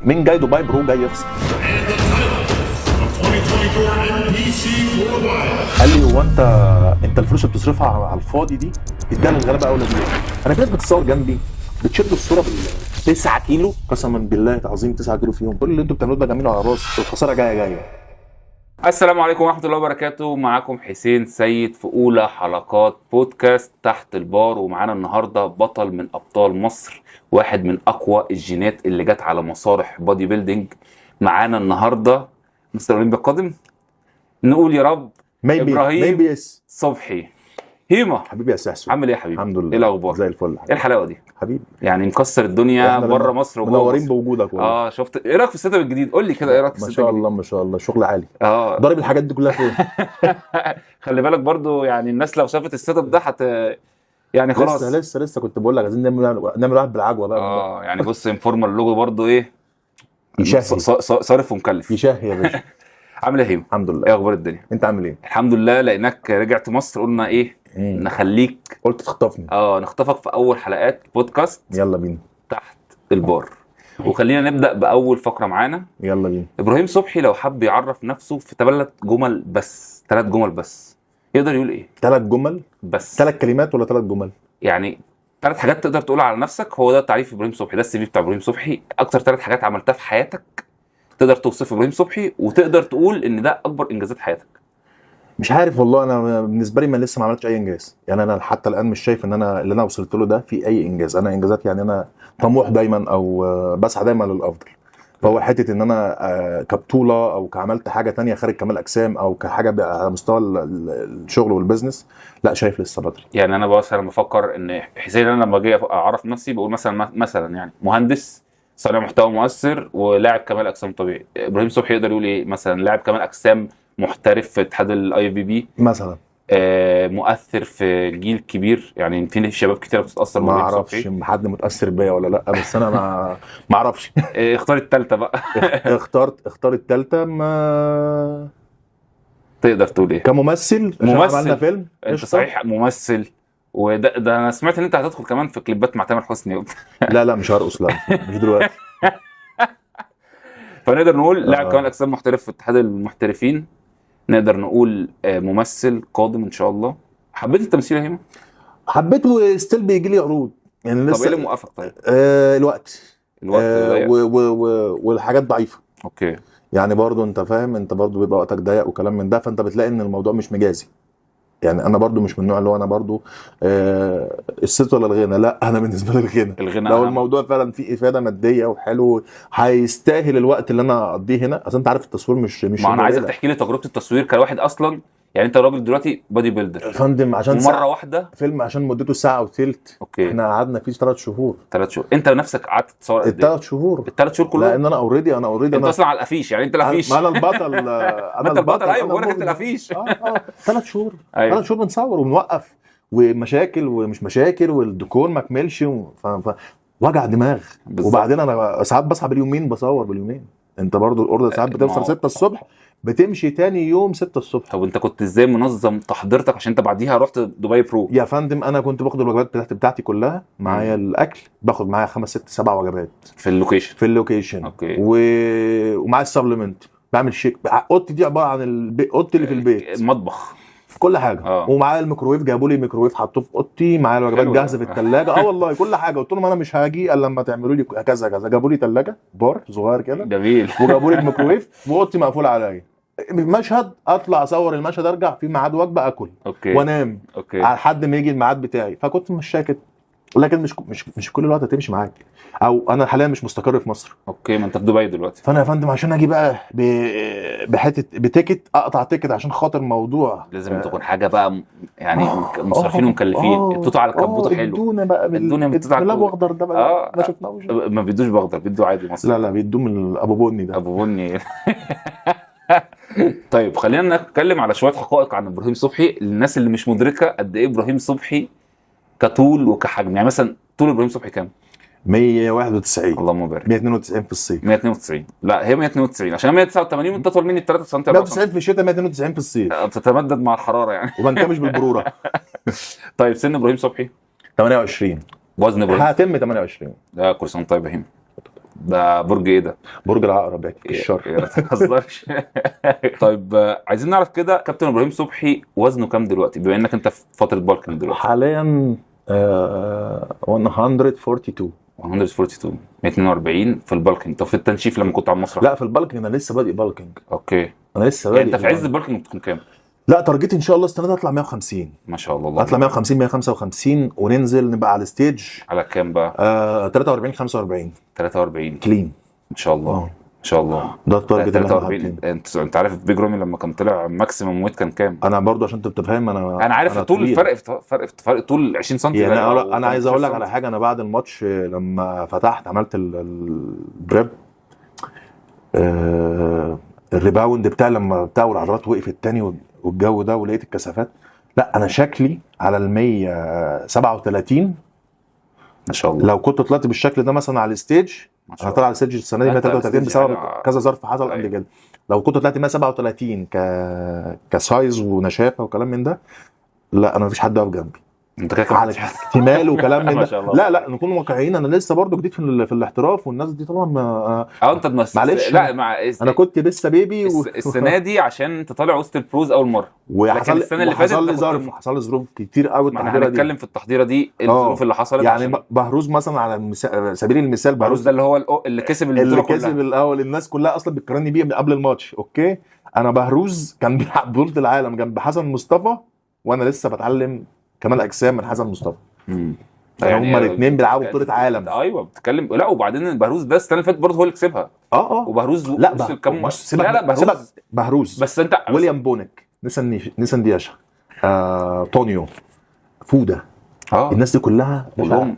مين جاي دبي برو جاي يخسر؟ قال لي هو انت الفلوس اللي بتصرفها على الفاضي دي اديها للغلابه اولى بيها. انا في ناس بتصور جنبي بتشد الصوره بال 9 كيلو، قسما بالله العظيم 9 كيلو فيهم. كل اللي انتوا بتعملوه ده جميل على راسي، الخساره جايه. السلام عليكم ورحمة الله وبركاته. معاكم حسين سيد في أولى حلقات بودكاست تحت البار، ومعانا النهاردة بطل من أبطال مصر، واحد من أقوى الجينات اللي جت على مسارح بودي بيلدينج. معانا النهاردة مستر أولمبيا القادم، نقول يا رب إبراهيم صبحي. هيما حبيبي يا سحسو، عامل ايه يا حبيبي؟ الحمد لله ايه الاخبار؟ زي الفل. ايه الحلاوه دي حبيبي؟ يعني مكسر الدنيا بره مصر وجوه منورين مصر. بوجودك والله. شفت ايه رايك في السيت اب الجديد؟ قول لي كده ايه رايك في ما السيت شاء اب الله ما شاء الله، شغل عالي. الجديد؟ ضارب الحاجات دي كلها فين؟ خلي بالك برضو، يعني الناس لو شافت السيت اب ده يعني خلاص. لسه كنت بقول لك عايزين نعمل واحد بالعجوه بقى. يعني بص، انفورمال اللوجو برضو ايه، يشهي صارف ومكلف. يشهي يا باشا. عامل ايه هيم؟ الحمد لله. ايه اخبار الدنيا؟ انت عامل ايه؟ الحمد لله. لانك رجعت مصر قلنا ايه، نخليك قلت تخطفني. نخطفك في اول حلقات بودكاست يلا بينا تحت البار. وخلينا نبدا باول فقره معانا. يلا بينا. ابراهيم صبحي لو حب يعرف نفسه في 3 جمل بس يقدر يقول ايه؟ 3 جمل بس؟ 3 كلمات ولا 3 جمل؟ يعني 3 حاجات تقدر تقولها على نفسك. هو ده تعريف ابراهيم صبحي، ده السي في بتاع ابراهيم صبحي. اكتر 3 حاجات عملتها في حياتك تقدر توصف ابراهيم صبحي، وتقدر تقول ان ده اكبر انجازات حياتك. مش عارف والله، انا بالنسبه لي ما لسه ما عملتش اي انجاز. يعني انا حتى الان مش شايف ان انا اللي انا وصلت له ده في اي انجاز. انا انجازات يعني انا طموح دايما او بسعى دايما للافضل. فهو حته ان انا كبطوله او كعملت حاجه تانية خارج كمال اجسام او كحاجه على مستوى الشغل والبزنس، لا شايف لسه بدري. يعني انا مثلا بفكر ان حسين، انا لما اجي اعرف نفسي بقول مثلا يعني مهندس صانع محتوى مؤثر ولاعب كمال اجسام طبيعي. ابراهيم صبحي يقدر يقول ايه؟ مثلا لاعب كمال اجسام محترف في اتحاد الاي بي بي مثلا. مؤثر في جيل كبير. يعني في شباب كتير بتتاثر ما اعرفش حد متاثر بيا ولا لا، بس انا ما اعرفش. اختار الثالثه بقى. اختار الثالثه. ما تقدر تقول ايه؟ كممثل عملنا فيلم. انت صحيح ممثل، وده انا سمعت ان انت هتدخل كمان في كليبات مع تامر حسني. لا مش هرقص، لا مش دلوقتي. فنقدر نقول لاعب كمال اجسام محترف في اتحاد المحترفين. نقدر نقول ممثل قادم ان شاء الله. حبيت التمثيل يا هيما؟ حبيته، ستيل بيجي لي عروض يعني لسه. طب ايه اللي موقفك طيب؟ الوقت والحاجات ضعيفه. اوكي. يعني برضو انت فاهم، انت برضو بيبقى وقتك ضيق وكلام من ده، فانت بتلاقي ان الموضوع مش مجازي. يعني انا برضو مش من النوع اللي هو انا برضو الست ولا الغنى، لا انا بالنسبه لي الغنى لو الموضوع فعلا فيه افاده ماديه وحلو هيستاهل الوقت اللي انا اقضيه هنا. اصل انت عارف التصوير مش ما انا عايزك تحكي لي تجربه التصوير كواحد اصلا. يعني انت راجل دلوقتي بادي بيلدر يا فندم، عشان مره واحده فيلم عشان مدته ساعه وثلث. اوكي. احنا قعدنا فيه 3 شهور. 3 شهور. انت نفسك قعدت تصور قد ايه؟ 3 شهور. ال3 شهور كلهم؟ لان انا اوريدي انت اصلا على الافيش. يعني انت الافيش. انا البطل. انا البطل. ايوه بقول لك انت الافيش. 3 شهور. أيوة. 3 شهور بنصور وبنوقف ومشاكل ومش مشاكل والديكور ما كملش وجع دماغ. وبعدين انا ساعات بصحى باليومين بصور باليومين. انت برضو الاوردر ساعات بتوصل 6 الصبح بتمشي تاني يوم 6 الصبح. طب انت كنت ازاي منظم تحضيرتك؟ عشان انت بعديها رحت دبي برو. يا فندم انا كنت باخد الوجبات بتاعتي كلها معايا. الاكل باخد معايا 5 6 7 وجبات في اللوكيشن. اوكي. ومع السبلمنت بعمل شيك. اوضتي دي عباره عن اوضتي اللي في البيت، المطبخ، في كل حاجه. ومعايا الميكروويف، جابوا لي ميكروويف حطوه في اوضتي. معايا الوجبات جاهزه في الثلاجه. والله كل حاجه. قلت لهم انا مش هاجي الا لما تعملوا لي كذا كذا. جابوا لي ثلاجه بار صغير كده جميل، وجابوا لي الميكروويف واوضتي مقفوله عليا. مشهد اطلع اصور المشهد، ارجع في ميعاد وجبه اكل وانام على حد ما يجي الميعاد بتاعي. فكنت مش ساكت. لكن مش كل الوقت هتمشي معاك. او انا حاليا مش مستقر في مصر. اوكي. ما انت في دبي دلوقتي. فانا يا فندم عشان اجي بقى بحته بتيكت، اقطع تيكت عشان خاطر موضوع لازم تكون حاجه بقى يعني مصرفين ومكلفين. التوتو على الكبوته حلو. ادونا بقى باللبن اخضر ده بقى. ما شفناهوش. ما بيدوش باخضر، بيدوا عادي مصري. لا بيدوه من ابو بني ده. ابو بني. طيب خلينا نتكلم على شويه حقائق عن ابراهيم صبحي للناس اللي مش مدركه قد ايه ابراهيم صبحي كطول وكحجم. يعني مثلا طول ابراهيم صبحي كام؟ 191. اللهم بارك. 192 في الصيف. 192. لا هي 192 عشان 189 وانت اطول مني ب 3 سم. 190 في الشتاء، 192 في الصيف. بتتمدد مع الحراره يعني. وبنكمش بالبروره. طيب سن ابراهيم صبحي 28. وزن ابراهيم هتم 28. ده كل سنه طيب يا هيم. ده برج ايه ده؟ برج العقرب يعني في الشر. ما تهزرش. طيب عايزين نعرف كده كابتن ابراهيم صبحي وزنه كام دلوقتي بما انك انت في فتره بالكنج دلوقتي؟ حاليا 142. 142 142 في البالكنج. طب في التنشيف لما كنت على المسرح؟ لا في البالكنج انا لسه بادئ بالكنج. اوكي. انا لسه يعني بادئ انت في عز البالكنج بتكون كام؟ لا تارجتي ان شاء الله السنه دي اطلع 150. ما شاء الله. اطلع 150 155 وننزل نبقى على الستيج على كام بقى؟ 43 45 43 كلين ان شاء الله. ان شاء الله. ده التارجت اللي احنا 43. حاطينه. انت عارف بيج رامي لما كان طلع ماكسيمم ويت كان كام؟ انا برضو عشان تبقى فاهم انا عارف طول طويل. فرق طول 20 سم. يعني انا عايز اقول لك على حاجه. انا بعد الماتش لما فتحت عملت البريب الريباوند بتاع لما بتاع والعضلات وقفت تاني والجو ده ولقيت الكثافات. لا انا شكلي على ال 137 ما شاء الله. لو كنت طلعت بالشكل ده مثلا على الستيج. انا طالع على الستيج السنه دي 133 بسبب كذا ظرف حصل قبل كده. لو كنت طلعت 137 كسايز ونشافه وكلام من ده، لا انا مفيش حد واقف جنبي. انت كده على احتمال وكلام من ده. لا نكون واقعيين. انا لسه برضو جديد في الاحتراف والناس دي طبعا انت معلش. لا انا كنت لسه بيبي السنه دي عشان انت طالع وسط البروز اول مره. وحصل السنه اللي فاتت حصل لي ظروف كتير قوي. ما احنا هنتكلم في التحضيره دي الظروف اللي حصلت يعني عشان... بهروز مثلا على سبيل المثال. بهروز ده اللي هو اللي كسب اللي كسب الاول. الناس كلها اصلا بتقارني بيه من قبل الماتش. اوكي انا بهروز كان بيلعب بطوله العالم جنب حسن مصطفى وانا لسه بتعلم كمال اجسام من حسن مصطفى. يعني هما الاثنين بيلعبوا بطوله عالم. ايوه بتتكلم. لا وبعدين بهروز ده السنه اللي فاتت برضه هو اللي كسبها. وبهروز لا بهروز بس انت ويليام بونك نيسان دياشا طونيو فودا الناس دي كلها لا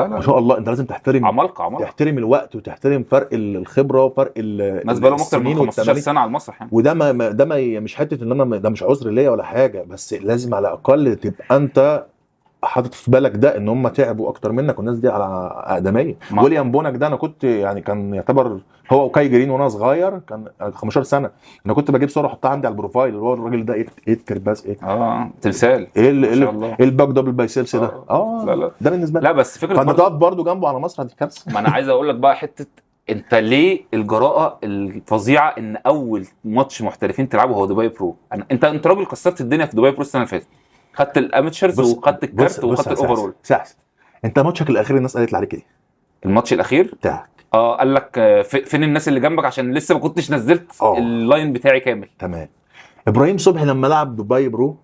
ما شاء الله. انت لازم تحترم عمالقه تحترم الوقت وتحترم فرق الخبره وفرق الناس بقى لهم اكتر من 15 سنه على المسرح يعني. وده ما مش حته ان انا ده مش عذر ليا ولا حاجه. بس لازم على الاقل تبقى انت حاطط في بالك ده ان هم تعبوا اكتر منك والناس دي على اقدميه. ويليام بونك ده انا كنت يعني كان يعتبر هو وكاي جرين وانا صغير كان 15 سنه. انا كنت بجيب صوره احطها عندي على البروفايل اللي هو الراجل ده ايه كرباس تمثال. ايه الباك دبل بايسبس ده. لا ده بالنسبه لي. لا بس فكره فانت تقف برضه جنبه على مسرح دي كارثه. ما انا عايز اقول لك بقى حته انت ليه الجراءه الفظيعه ان اول ماتش محترفين تلعبه هو دبي برو. انت راجل كسرت الدنيا في دبي برو السنه اللي فاتت. خدت الاماتشرز وخدت الكارت وخدت الاوفرول. انت ماتشك الاخير الناس قالت لي عليك ايه؟ الماتش الاخير بتاعك قال لك فين الناس اللي جنبك عشان لسه ما كنتش نزلت اللاين بتاعي كامل. تمام. ابراهيم صبحي لما لعب دبي برو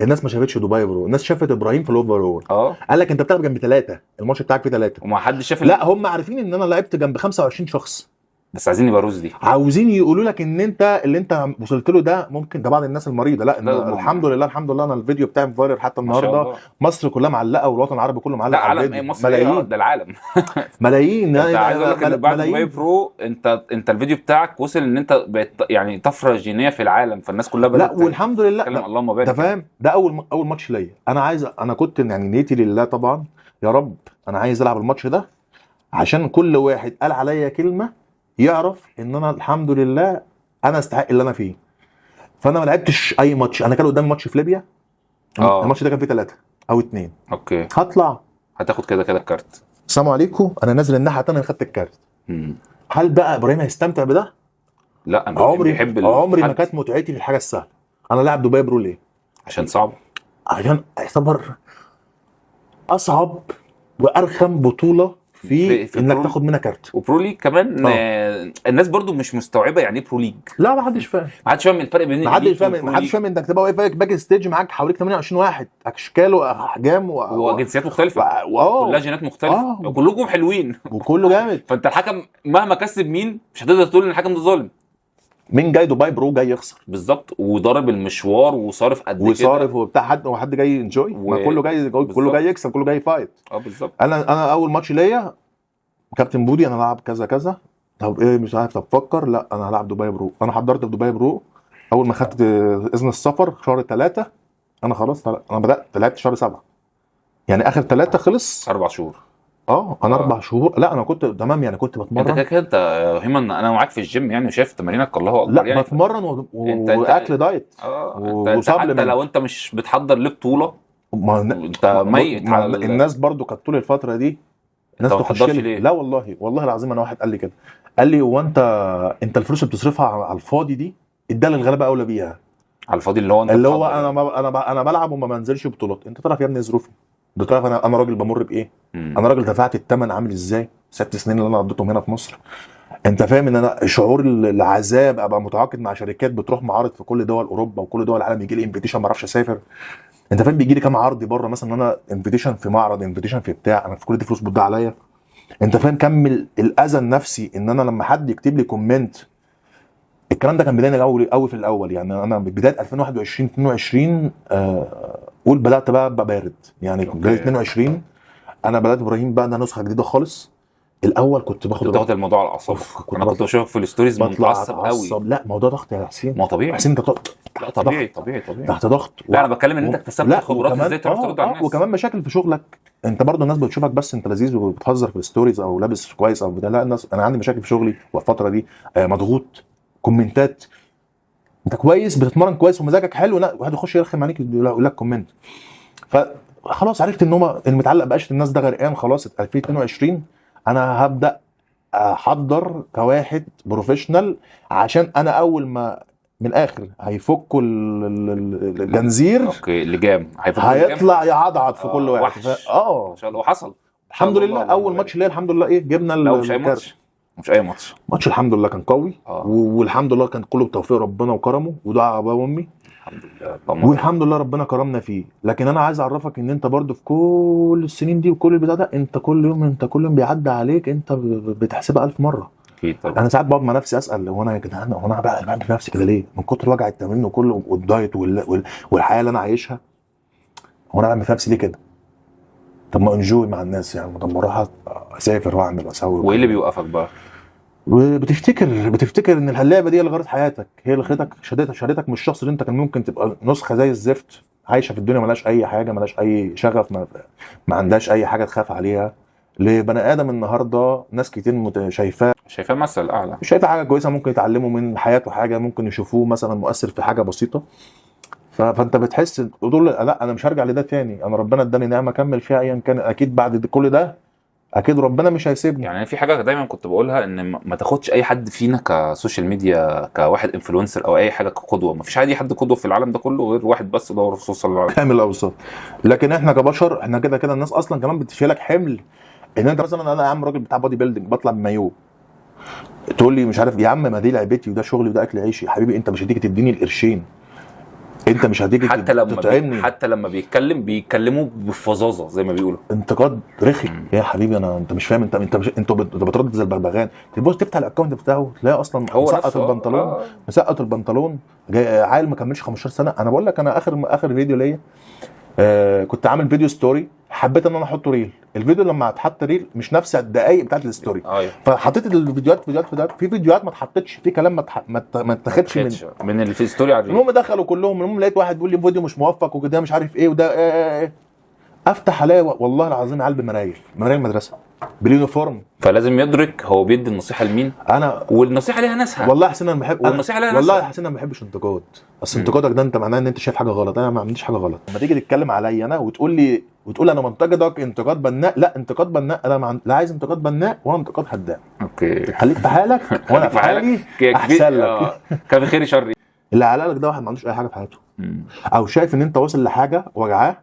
الناس ما شافتش دبي برو. الناس شافت ابراهيم في الاوفرول. قال لك انت بتلعب جنب 3 الماتش بتاعك فيه 3 وما حدش شاف. لا هم عارفين ان انا لعبت جنب 25 شخص بس عايزين يبروز دي. عاوزين يقولوا لك ان انت اللي انت وصلت له ده ممكن. ده بعض الناس المريضه. لا الحمد لله انا الفيديو بتاعي فايرال حتى النهارده. مصر كلها معلقه والوطن العربي كله معلق على الفيديو. ملايين. ده العالم ملايين. انت عايز اقول لك ان بعد دبي برو انت الفيديو بتاعك وصل ان انت بقت يعني طفره جينيه في العالم. فالناس كلها بدات لا والحمد لله. اللهم بارك. انت فاهم. ده اول ماتش ليا. انا كنت يعني نيتي لله طبعا. يا رب انا عايز العب الماتش ده عشان كل واحد قال عليا كلمه يعرف ان انا الحمد لله انا استحق اللي انا فيه. فانا ما لعبتش اي ماتش. انا كان قدامي ماتش في ليبيا. الماتش ده كان فيه 3 أو 2. اوكي هطلع هتاخد كده الكارت. السلام عليكم انا نازل الناحيه الثانيه خدت الكارت. هل بقى ابراهيم هيستمتع بده؟ لا انا عمري ما كانت متعتي في الحاجه السهله. انا لاعب دبي برو ليه؟ عشان صعب. عشان يعتبر اصعب وارخم بطوله في انك تاخد منها كارت. وبرو ليج كمان. الناس برضو مش مستوعبه يعني ايه برو ليج. لا ما حدش فاهم. الفرق بين ما حدش فاهم انك تبقى واقف باك ستيج معاك حواليك 28 واحد اشكال واحجام وجنسيات مختلفه. كلها جينات مختلفه. وكلكم حلوين وكله جامد. فانت الحكم مهما كسب مين مش هتقدر تقول ان الحكم ده ظالم. مين جاي دبي برو جاي يخسر بالظبط وضارب المشوار وصارف قد كده وصارف وبتاع حد جاي انجوي. ما كله جاي كله جاي يكسب كله جاي فايت. بالظبط. انا اول ماتش ليا كابتن بودي انا لعب كذا كذا. طب ايه مش عارف. طب فكر. لا انا هلعب دبي برو. انا حضرت في دبي برو اول ما خدت اذن السفر شهر 3. انا خلاص انا بدات لعبت شهر 7 يعني اخر 3 خلص 4 شهور. انا 4 شهور. لا انا كنت تمام يعني كنت بتمرن. انت كده هيما انا معاك في الجيم يعني وشايف تمارينك الله اكبر. لا يعني بتمرن واكل دايت حتى لو انت مش بتحضر لبطوله انت ميت. الناس برضو كانت طول الفتره دي الناس ما تخش بتحضرش لي. ليه؟ لا والله العظيم انا واحد قال لي كده، قال لي هو انت الفلوس اللي بتصرفها على الفاضي دي اديها للغلابه اولى بيها. على الفاضي اللي هو انت اللي هو بتحضر انا يعني. ما انا بلعب وما بنزلش بطولات. انت تعرف يا ابني ظروفي، انت تعرف انا راجل بمر بايه. مم. انا راجل دفعت الثمن عامل ازاي 6 سنين اللي انا قضيتهم هنا في مصر. انت فاهم ان انا شعور العذاب ابقى متعاقد مع شركات بتروح معارض في كل دول اوروبا وكل دول العالم، يجي لي انفيتيشن ما اعرفش اسافر. انت فاهم بيجي لي كام عرض بره مثلا، ان انا انفيتيشن في معرض، انفيتيشن في بتاع، انا في كل دي فلوس بتضيع عليا. انت فاهم كم الاذى النفسي ان انا لما حد يكتب لي كومنت. الكلام ده كان بدايه قوي في الاول، يعني انا بدايه 2021 22 قول بدات بقى بارد يعني. بدايه 22 انا بدات ابراهيم بقى، انا نسخه جديده خالص. الاول كنت كنت باخد بتاخد الموضوع على اعصابك. انا كنت بشوفك في الستوريز بطلع متعصب قوي. اتعصب. لا موضوع ضغط يا حسين. ما طبيعي. حسين انت لا تحت طبيعي ضغط. طبيعي طبيعي. تحت ضغط. لا انا بتكلم ان انت اكتسبت لا خبرات وكمان ازاي تعرف ترد على الناس. وكمان مشاكل في شغلك. انت برضو الناس بتشوفك بس انت لذيذ وبتهزر في الستوريز او لابس كويس او بتاع. لا الناس، انا عندي مشاكل في شغلي والفتره دي مضغوط. كومنتات انت كويس بتتمرن كويس ومزاجك حلو، لا واحد يخش يرخم عليك يقول لك كومنت. فخلاص عرفت ان هو المتعلق بقاش الناس ده غرقان خلاص. 2022 انا هبدا احضر كواحد بروفيشنال، عشان انا اول ما من الاخر هيفكوا الجنزير. اوكي اللجام هيفضل هيطلع يعضعض في كل واحد. وحش. ما شاء الله وحصل. الحمد لله اول ماتش ليا الحمد لله جبنا لا مش اي ماتش. مش اي ماتش. ماتش الحمد لله كان قوي. والحمد لله كان كله بتوفيق ربنا وكرمه ودعاء ابويا وامي. الحمد لله. والحمد لله ربنا كرمنا فيه. لكن انا عايز اعرفك ان انت برضو في كل السنين دي وكل البتاع ده، انت كل يوم بيعدي عليك انت بتحسبها 1000 مره. اكيد طبعا. انا ساعات بقعد مع نفسي اسال، هو انا يا جدعان هو انا بعمل في نفسي كده ليه؟ من كتر وجع التمرين وكله والدايت والحياه اللي انا عايشها. هو انا بعمل في نفسي ليه كده؟ طب ما انجوي مع الناس يعني. طب ما اروح اسافر واعمل واسوي. وايه اللي بيوقفك بقى؟ بتفتكر ان اللعبه دي اللي غيرت حياتك، هي اللي خدتك شدتك من الشخص اللي انت كان ممكن تبقى نسخه زي الزفت عايشه في الدنيا ملاش اي حاجه، ملاش اي شغف، ما عندهاش اي حاجه تخاف عليها. لبني ادم النهارده ناس كتير شايفاه مثل اعلى، مش شايفه حاجه كويسه ممكن يتعلموا من حياته، حاجه ممكن يشوفوه مثلا مؤثر في حاجه بسيطه. فانت بتحس تقول لا انا مش هرجع لده تاني. انا ربنا اداني نعمه اكمل فيها ايا كان. اكيد بعد كل ده اكيد ربنا مش هيسيبني. يعني في حاجه دايما كنت بقولها ان ما تاخدش اي حد فينا كسوشيال ميديا كواحد انفلونسر او اي حاجه كقدوه. ما فيش اي حد قدوه في العالم ده كله غير واحد بس، اللي هو الرسول صلى الله عليه وسلم. كامل الاوصاف. لكن احنا كبشر احنا كده الناس اصلا كمان بتشيلك حمل. ان انت مثلا انا يا عم راجل بتاع بودي بيلدينج بطلع بمايو، تقول لي مش عارف يا عم ما دي لعبتي وده شغلي وده اكل عيشي. يا حبيبي انت مش هتيجي تديني القرشين، انت مش هتيجي تطعمني. حتى لما بيتكلموا بفظاظه زي ما بيقولوا. انتقاد رخم يا حبيبي. انت مش فاهم. انت بتردد زي البغبغان. تبص تفتح الاكونت بتاعه تلاقي اصلا مسقط البنطلون. مسقط البنطلون عيل ما كملش 15 سنه. انا بقول لك انا اخر فيديو ليا كنت عامل فيديو ستوري، حبيت ان انا احطه ريل. الفيديو لما اتحط ريل مش نفس الدقايق بتاعت الستوري. فحطيت الفيديوهات في فيديوهات ما اتحطتش، في كلام ما اتاخدش من اللي في الستوري على الريل. المهم دخلوا كلهم. المهم لقيت واحد بيقول لي فيديو مش موفق وكده مش عارف ايه وده افتح الاقي والله العظيم علب مرايل المدرسه باليونيفورم. فلازم يدرك هو بيدي النصيحه لمين. انا والنصيحه ليها ناسها. والله حسين انا بحب والنصيحه ليها والله ناسها. حسين انا ما بحبش انتقاد. اصل انتقادك ده انت معناه ان انت شايف حاجه غلط. انا ما عنديش حاجه غلط. لما تيجي تتكلم عليا انا وتقول انا منتقدك انتقاد بناء، لا انتقاد بناء انا لا عايز انتقاد بناء ولا انتقاد هدام. اوكي خليك في حالك وانا في حالي احسن لك. كان خير شر. اللي على لك ده واحد ما عندوش اي حاجه في حياته او شايف ان انت واصل لحاجه وجعاه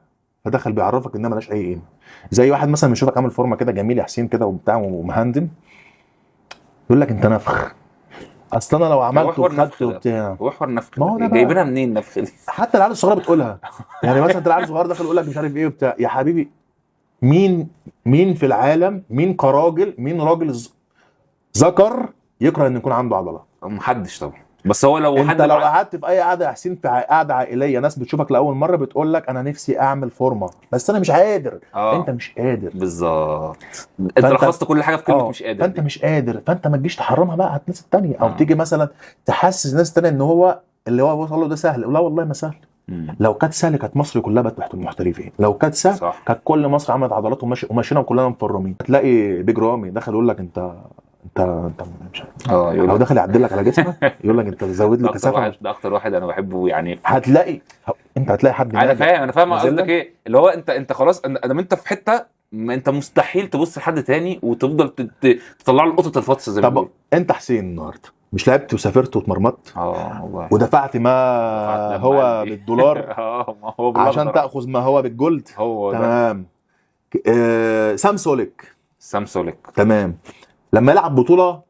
فدخل بيعرفك انها مالهاش اي قيمه. زي واحد مثلا بيشوفك عامل فورمه كده جميل يا حسين كده وبتاع ومهندم يقول لك انت نفخ. اصل انا لو عملت وخدت وبتاع وحور نفخ جايبينها منين نفخ دي؟ حتى العيال الصغيره بتقولها. يعني مثلا العيال الصغير داخل يقول لك مش عارف ايه وبتاع. يا حبيبي مين في العالم مين كراجل مين راجل ذكر يكره ان يكون عنده عضله؟ محدش طبعا. بس هو لو انت لو قعدت في اي قعده يا حسين في قعده عائليه ناس بتشوفك لاول مره بتقول لك انا نفسي اعمل فورمه بس انا مش قادر. انت مش قادر بالظبط. انت لخصت كل حاجه في كلمه مش قادر. فانت مش قادر. فانت ما تجيش تحرمها بقى على الناس الثانيه او تيجي مثلا تحسس ناس ثانيه ان هو اللي هو وصل له ده سهل. لا والله ما سهل. لو كانت سهل كانت مصر كلها بقت تحت المحترفين. لو كانت سهل كانت كل مصر عملت عضلات وماشينا وكلنا مفرمين. تلاقي بيج رامي دخل يقول لك انت مش عارف او داخل يعدل لك على جسمك يقول لك انت زود لي كثافه. ده اكتر واحد انا بحبه يعني. هتلاقي انت هتلاقي حد انا فاهم قصدك ايه اللي هو انت خلاص انت في حته انت مستحيل تبص لحد تاني وتفضل تطلع له قطه الفطس زي ما طب بيقولوا. انت حسين النهارده مش لعبت وسافرت واتمرمطت والله ودفعت ما دفعت هو لما قلبي. بالدولار ما هو عشان بالأخضر. تاخذ ما هو بالجولد؟ هو ده تمام. سامسوليك سامسوليك. تمام. لما يلعب بطوله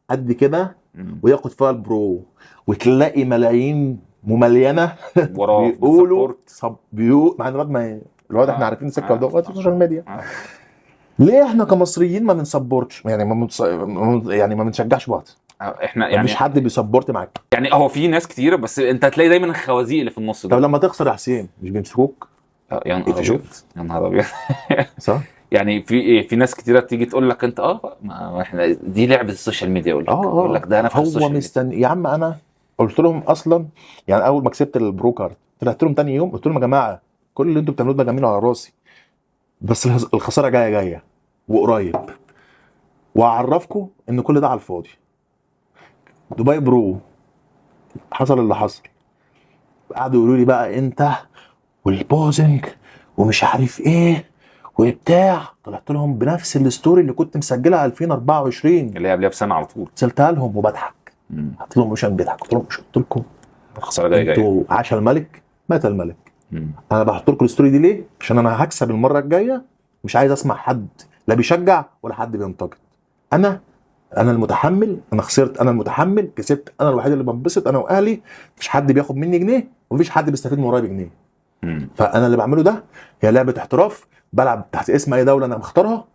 قد كده وياخد فيها البرو وتلاقي ملايين مملينه وراه بيقولوا بتسبورت. مع ان الواد احنا عارفين السكه ده في السوشيال ميديا. آه. ليه احنا كمصريين ما بنسبورتش يعني ما بنشجعش بعض؟ احنا يعني مش حد بيسبورت معاك. يعني هو في ناس كتيره بس انت هتلاقي دايما الخوازيق اللي في النص طب ده. لما تخسر يا حسين مش بيمسكوك؟ يا نهار ابيض يا نهار ابيض. صح. يعني في ناس كتيره تيجي تقول لك انت ما احنا دي لعبه السوشيال ميديا، يقول لك ده انا في السوشيال هو ميديا. مستني يا عم. انا قلت لهم اصلا يعني اول ما كسبت البرو كارد طلعت لهم تاني يوم قلت لهم يا جماعه كل اللي انتوا بتعملوه ده جميل على راسي بس الخساره جايه وقريب واعرفكم ان كل ده على الفاضي. دبي برو حصل اللي حصل، قعدوا يقولوا لي بقى انت والبوزنج ومش عارف ايه وبتاع. طلعت لهم بنفس الستوري اللي كنت مسجلها 2024 اللي هي قبلها بسنه على طول. سالتها لهم وبضحك. قلت لهم مش بيضحك، قلت لهم مش قلت لكم الخساره جايه انتوا عاش الملك مات الملك. انا بحط لكم الستوري دي ليه؟ عشان انا هكسب المره الجايه. مش عايز اسمع حد لا بيشجع ولا حد بينتقد. انا المتحمل. انا خسرت، انا المتحمل. كسبت، انا الوحيد اللي بنبسط انا واهلي. مفيش حد بياخد مني جنيه ومفيش حد بيستفيد من ورايا بجنيه. فانا اللي بعمله ده هي لعبه احتراف، بلعب تحت اسم اي دوله انا مختارها،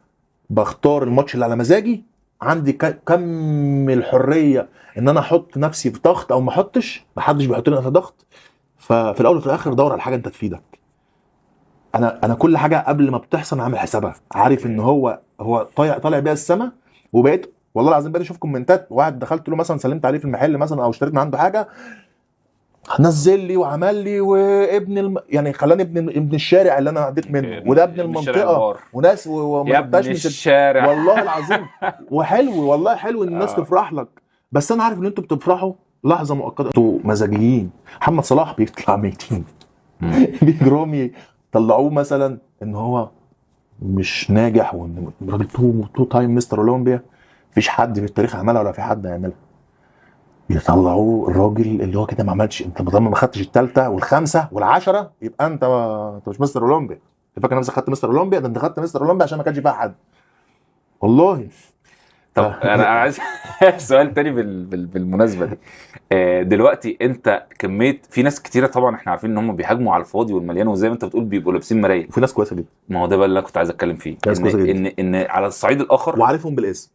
بختار الماتش اللي على مزاجي. عندي كم الحريه ان انا احط نفسي في ضغط او ما احطش. محدش بيحطني في ضغط. ففي الاول وفي الاخر دور على حاجه انت تفيدك. انا كل حاجه قبل ما بتحصل عامل حسابها، عارف ان هو طالع بيها السما. وبقيت والله العظيم بقيت اشوف كومنتات واحد دخلت له مثلا سلمت عليه في المحل مثلا او اشتريت من عنده حاجه، نزل لي وعمل لي وابن يعني خلاني ابن الشارع اللي انا عديت منه، وده ابن المنطقه وناس وما ابن الشارع والله العظيم. وحلو والله حلو ان الناس تفرح لك، بس انا عارف ان انتوا بتفرحوا لحظه مؤقته. انتوا مزاجيين. محمد صلاح بيطلع ميتين بيجرامي طلعوه مثلا ان هو مش ناجح وان راجل تو تايم مستر اولمبيا. مفيش حد في التاريخ عملها ولا في حد هيعملها. يطلعوه الراجل اللي هو كده ما عملش. انت ما خدتش الثالثه والخامسه والعشره يبقى انت مش مستر اولمبيا. انت فاكر نفسك خدت مستر اولمبيا؟ ده انت خدت مستر اولمبيا عشان ما كانش فيها حد والله. طب انا عايز سؤال تاني بالمناسبه دي. دلوقتي انت كميه في ناس كتيره طبعا احنا عارفين ان هم بيهاجموا على الفاضي والمليان وزي ما انت بتقول بيبقوا لابسين مرايه. وفي ناس كويسه جدا. ما هو ده بقى اللي انا كنت عايز اتكلم فيه. ان على الصعيد الاخر وعارفهم بالاسم.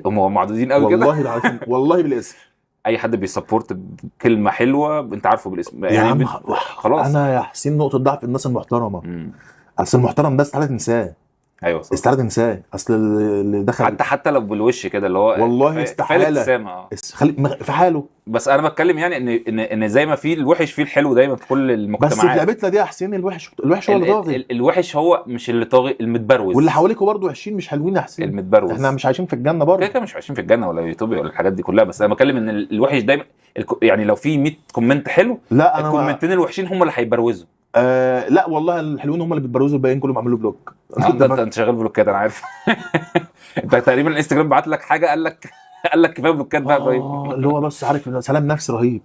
هم معدودين قوي كده والله عارفين والله بالاسم. اي حد بيسبورت بكلمه حلوه انت عارفه بالاسم يعني خلاص. انا يا حسين نقطه ضعف الناس المحترمه. اصل المحترم ده استحاله تنساه. ايوه صح. استحاله تنساه. اصل اللي دخل حتى لو بالوش كده اللي هو والله استحاله في حاله. بس انا بتكلم يعني ان زي ما في الوحش فيه الحلو دايما في كل المجتمعات. بس في لعبتنا دي يا حسين الوحش هو اللي طاغي. الوحش هو مش اللي طاغي، المتبروز. واللي حواليكوا برضه وحشين مش حلوين يا حسين. المتبروز. احنا مش عايشين في الجنه برضه. كده مش عايشين في الجنه ولا يوتيوب ولا الحاجات دي كلها. بس انا بتكلم ان الوحش دايما يعني لو في 100 كومنت حلو لا انا الكومنتين الوحشين هم اللي هيبروزوا. لا والله الحلوين هم اللي بيتبروزوا، الباقيين كلهم عملوا بلوك. انت شغال بلوكات انا عارف. انت تقريبا الانستجرام بعت لك حاجه قال لك كفايه بلوكات بقى. اللي هو بس عارف سلام نفسي رهيب.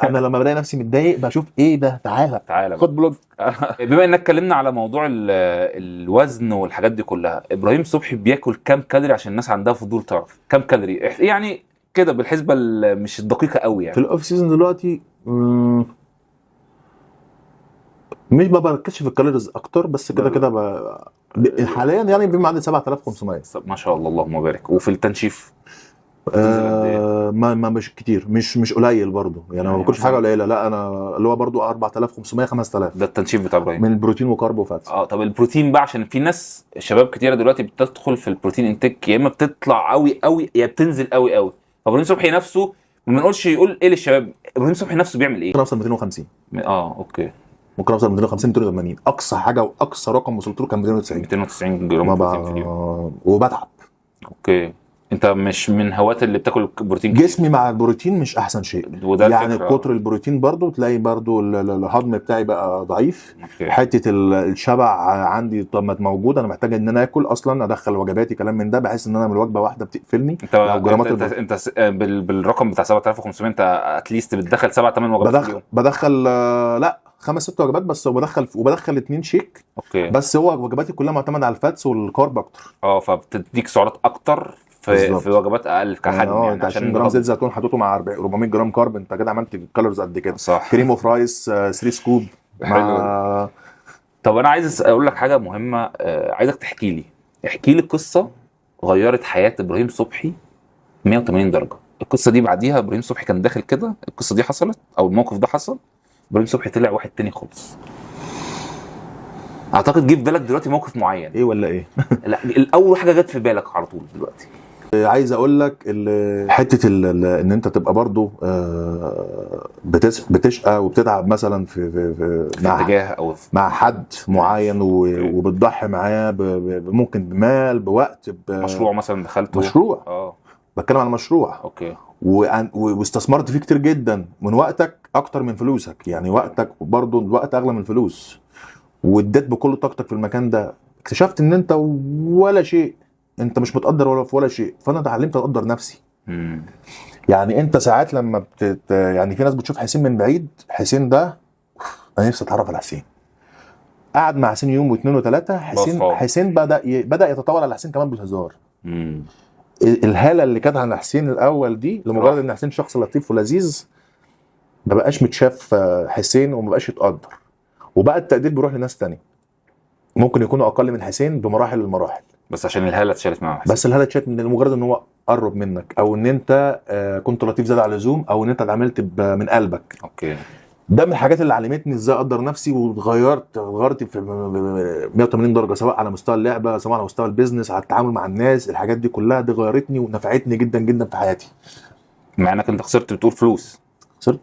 انا لما بلاقي نفسي متضايق بشوف ايه ده، تعالى خد بلوك. بما انك اتكلمنا على موضوع الوزن والحاجات دي كلها، ابراهيم صبحي بياكل كام كالوري عشان الناس عندها فضول تعرف كام كالوري يعني كده بالحسبه مش الدقيقه قوي يعني. في الاوف سيزون دلوقتي مش بركزش في الكالوريز اكتر، بس كده حاليا يعني بما عندي 7500. ما شاء الله اللهم بارك. وفي التنشيف ما مش كتير، مش قليل برضو يعني ما باكلش حاجه قليله. لا انا اللي هو برضو 4500 5000 ده التنشيف بتاع ابراهيم من البروتين وكارب وفاتس. طب البروتين بقى عشان في ناس شباب كتيره دلوقتي بتدخل في البروتين انتك يا اما بتطلع قوي يا بتنزل قوي. فابراهيم صبحي نفسه ما بنقولش يقول ايه للشباب، ابراهيم صبحي نفسه بيعمل ايه؟ ممكن اوصل 250. اوكي ممكن اوصل 250 280 اقصى حاجه، واقصى رقم وصلت له كان 290 جرام بروتين في اليوم وبتعب. اوكي. انت مش من هواة اللي بتاكل بروتين كتير. جسمي مع البروتين مش احسن شيء، وده يعني الفكرة. كتر البروتين برضو تلاقي برضو الهضم بتاعي بقى ضعيف. اوكي. حته الشبع عندي طب موجود، انا محتاج ان انا اكل اصلا، ادخل وجباتي كلام من ده، بحيث ان انا من وجبه واحده بتقفلني. انت لو جرامات بالرقم بتاع 7500 انت اتليست بتدخل 7 8 وجبات في اليوم. بدخل لا 5 6 وجبات بس، وبدخل 2 شيك. اوكي. بس هو وجباتي كلها معتمده على الفاتس والكارب اكتر. فبتديك سعرات اكتر في وجبات اقل كحجم يعني يعني عشان جرام زيت زيتون حطيته مع 400 جرام كارب، انت كده عملت كالوريز قد كده. صح. كريم اوف رايس 3 سكوب مع. طب انا عايز اقول لك حاجه مهمه، عايزك احكي لي قصه غيرت حياه ابراهيم صبحي 180 درجه. القصه دي بعديها ابراهيم صبحي كان داخل كده، القصه دي حصلت او الموقف ده حصل، ابراهيم صبحي طلع واحد تاني خالص. اعتقد جه في بالك دلوقتي موقف معين. ايه ولا ايه؟ لا الاول حاجه جت في بالك على طول دلوقتي. عايز اقول لك حته ان انت تبقى برضو بتشقى وبتتعب مثلا في اتجاه او مع حد معين وبتضحي معاه ممكن بمال بوقت مشروع مثلا دخلته. مشروع. بتكلم على مشروع. اوكي. واستثمرت فيه كتير جدا من وقتك اكتر من فلوسك، يعني وقتك برضو الوقت اغلى من الفلوس، واديت بكل طاقتك في المكان ده. اكتشفت ان انت ولا شيء، انت مش متقدر ولا شيء. فانا اتعلمت اقدر نفسي. يعني انت ساعات لما يعني في ناس بتشوف حسين من بعيد، حسين ده انا نفسي اتعرف على حسين. قعد مع حسين يوم واثنين وثلاثه، حسين بدا يتطور على حسين كمان بالهزار. الهاله اللي كانت عن حسين الاول دي، لمجرد ان حسين شخص لطيف ولذيذ، ما بقاش متشاف حسين وما بقاش يتقدر، وبقى التقدير بيروح لناس تانية ممكن يكونوا اقل من حسين بمراحل المراحل، بس عشان الهاله اتشالت معاه. بس الهاله اتشالت من مجرد ان هو قرب منك، او ان انت كنت لطيف زاد على اللزوم، او ان انت اتعاملت من قلبك. اوكي. ده من الحاجات اللي علمتني ازاي اقدر نفسي، واتغيرت في 180 درجه، سواء على مستوى اللعبه، سواء على مستوى البيزنس، على التعامل مع الناس. الحاجات دي كلها دي غيرتني ونفعتني جدا جدا في حياتي. مع انك انت خسرت، بتقول فلوس،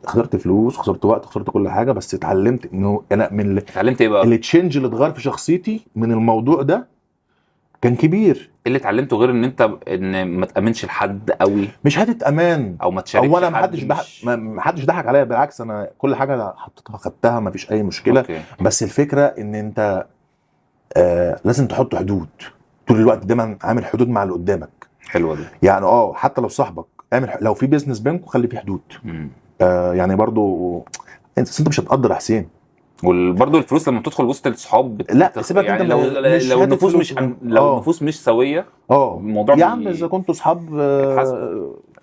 خسرت فلوس، خسرت وقت، خسرت كل حاجه، بس اتعلمت انه انا من اتعلمت ايه بقى؟ اللي تشينج اللي اتغير في شخصيتي من الموضوع ده كان كبير. ايه اللي اتعلمته غير ان ما تامنش لحد قوي؟ مش حته امان او ما تشاركش. اولا ما حدش ضحك عليا، بالعكس انا كل حاجه حطيتها خدتها، ما فيش اي مشكله. أوكي. بس الفكره ان انت لازم تحط حدود طول الوقت، دايما عامل حدود مع اللي قدامك. حلوه دي. يعني حتى لو صاحبك اعمل، لو في بيزنس بينكم خلي فيه حدود. يعني برضو انت مش هتقدر حسين. وبرضه الفلوس لما تدخل وسط الصحاب لا سيبك يعني انت، لو النفوس مش لو النفوس مش سويه الموضوع يا عم اذا كنتوا صحاب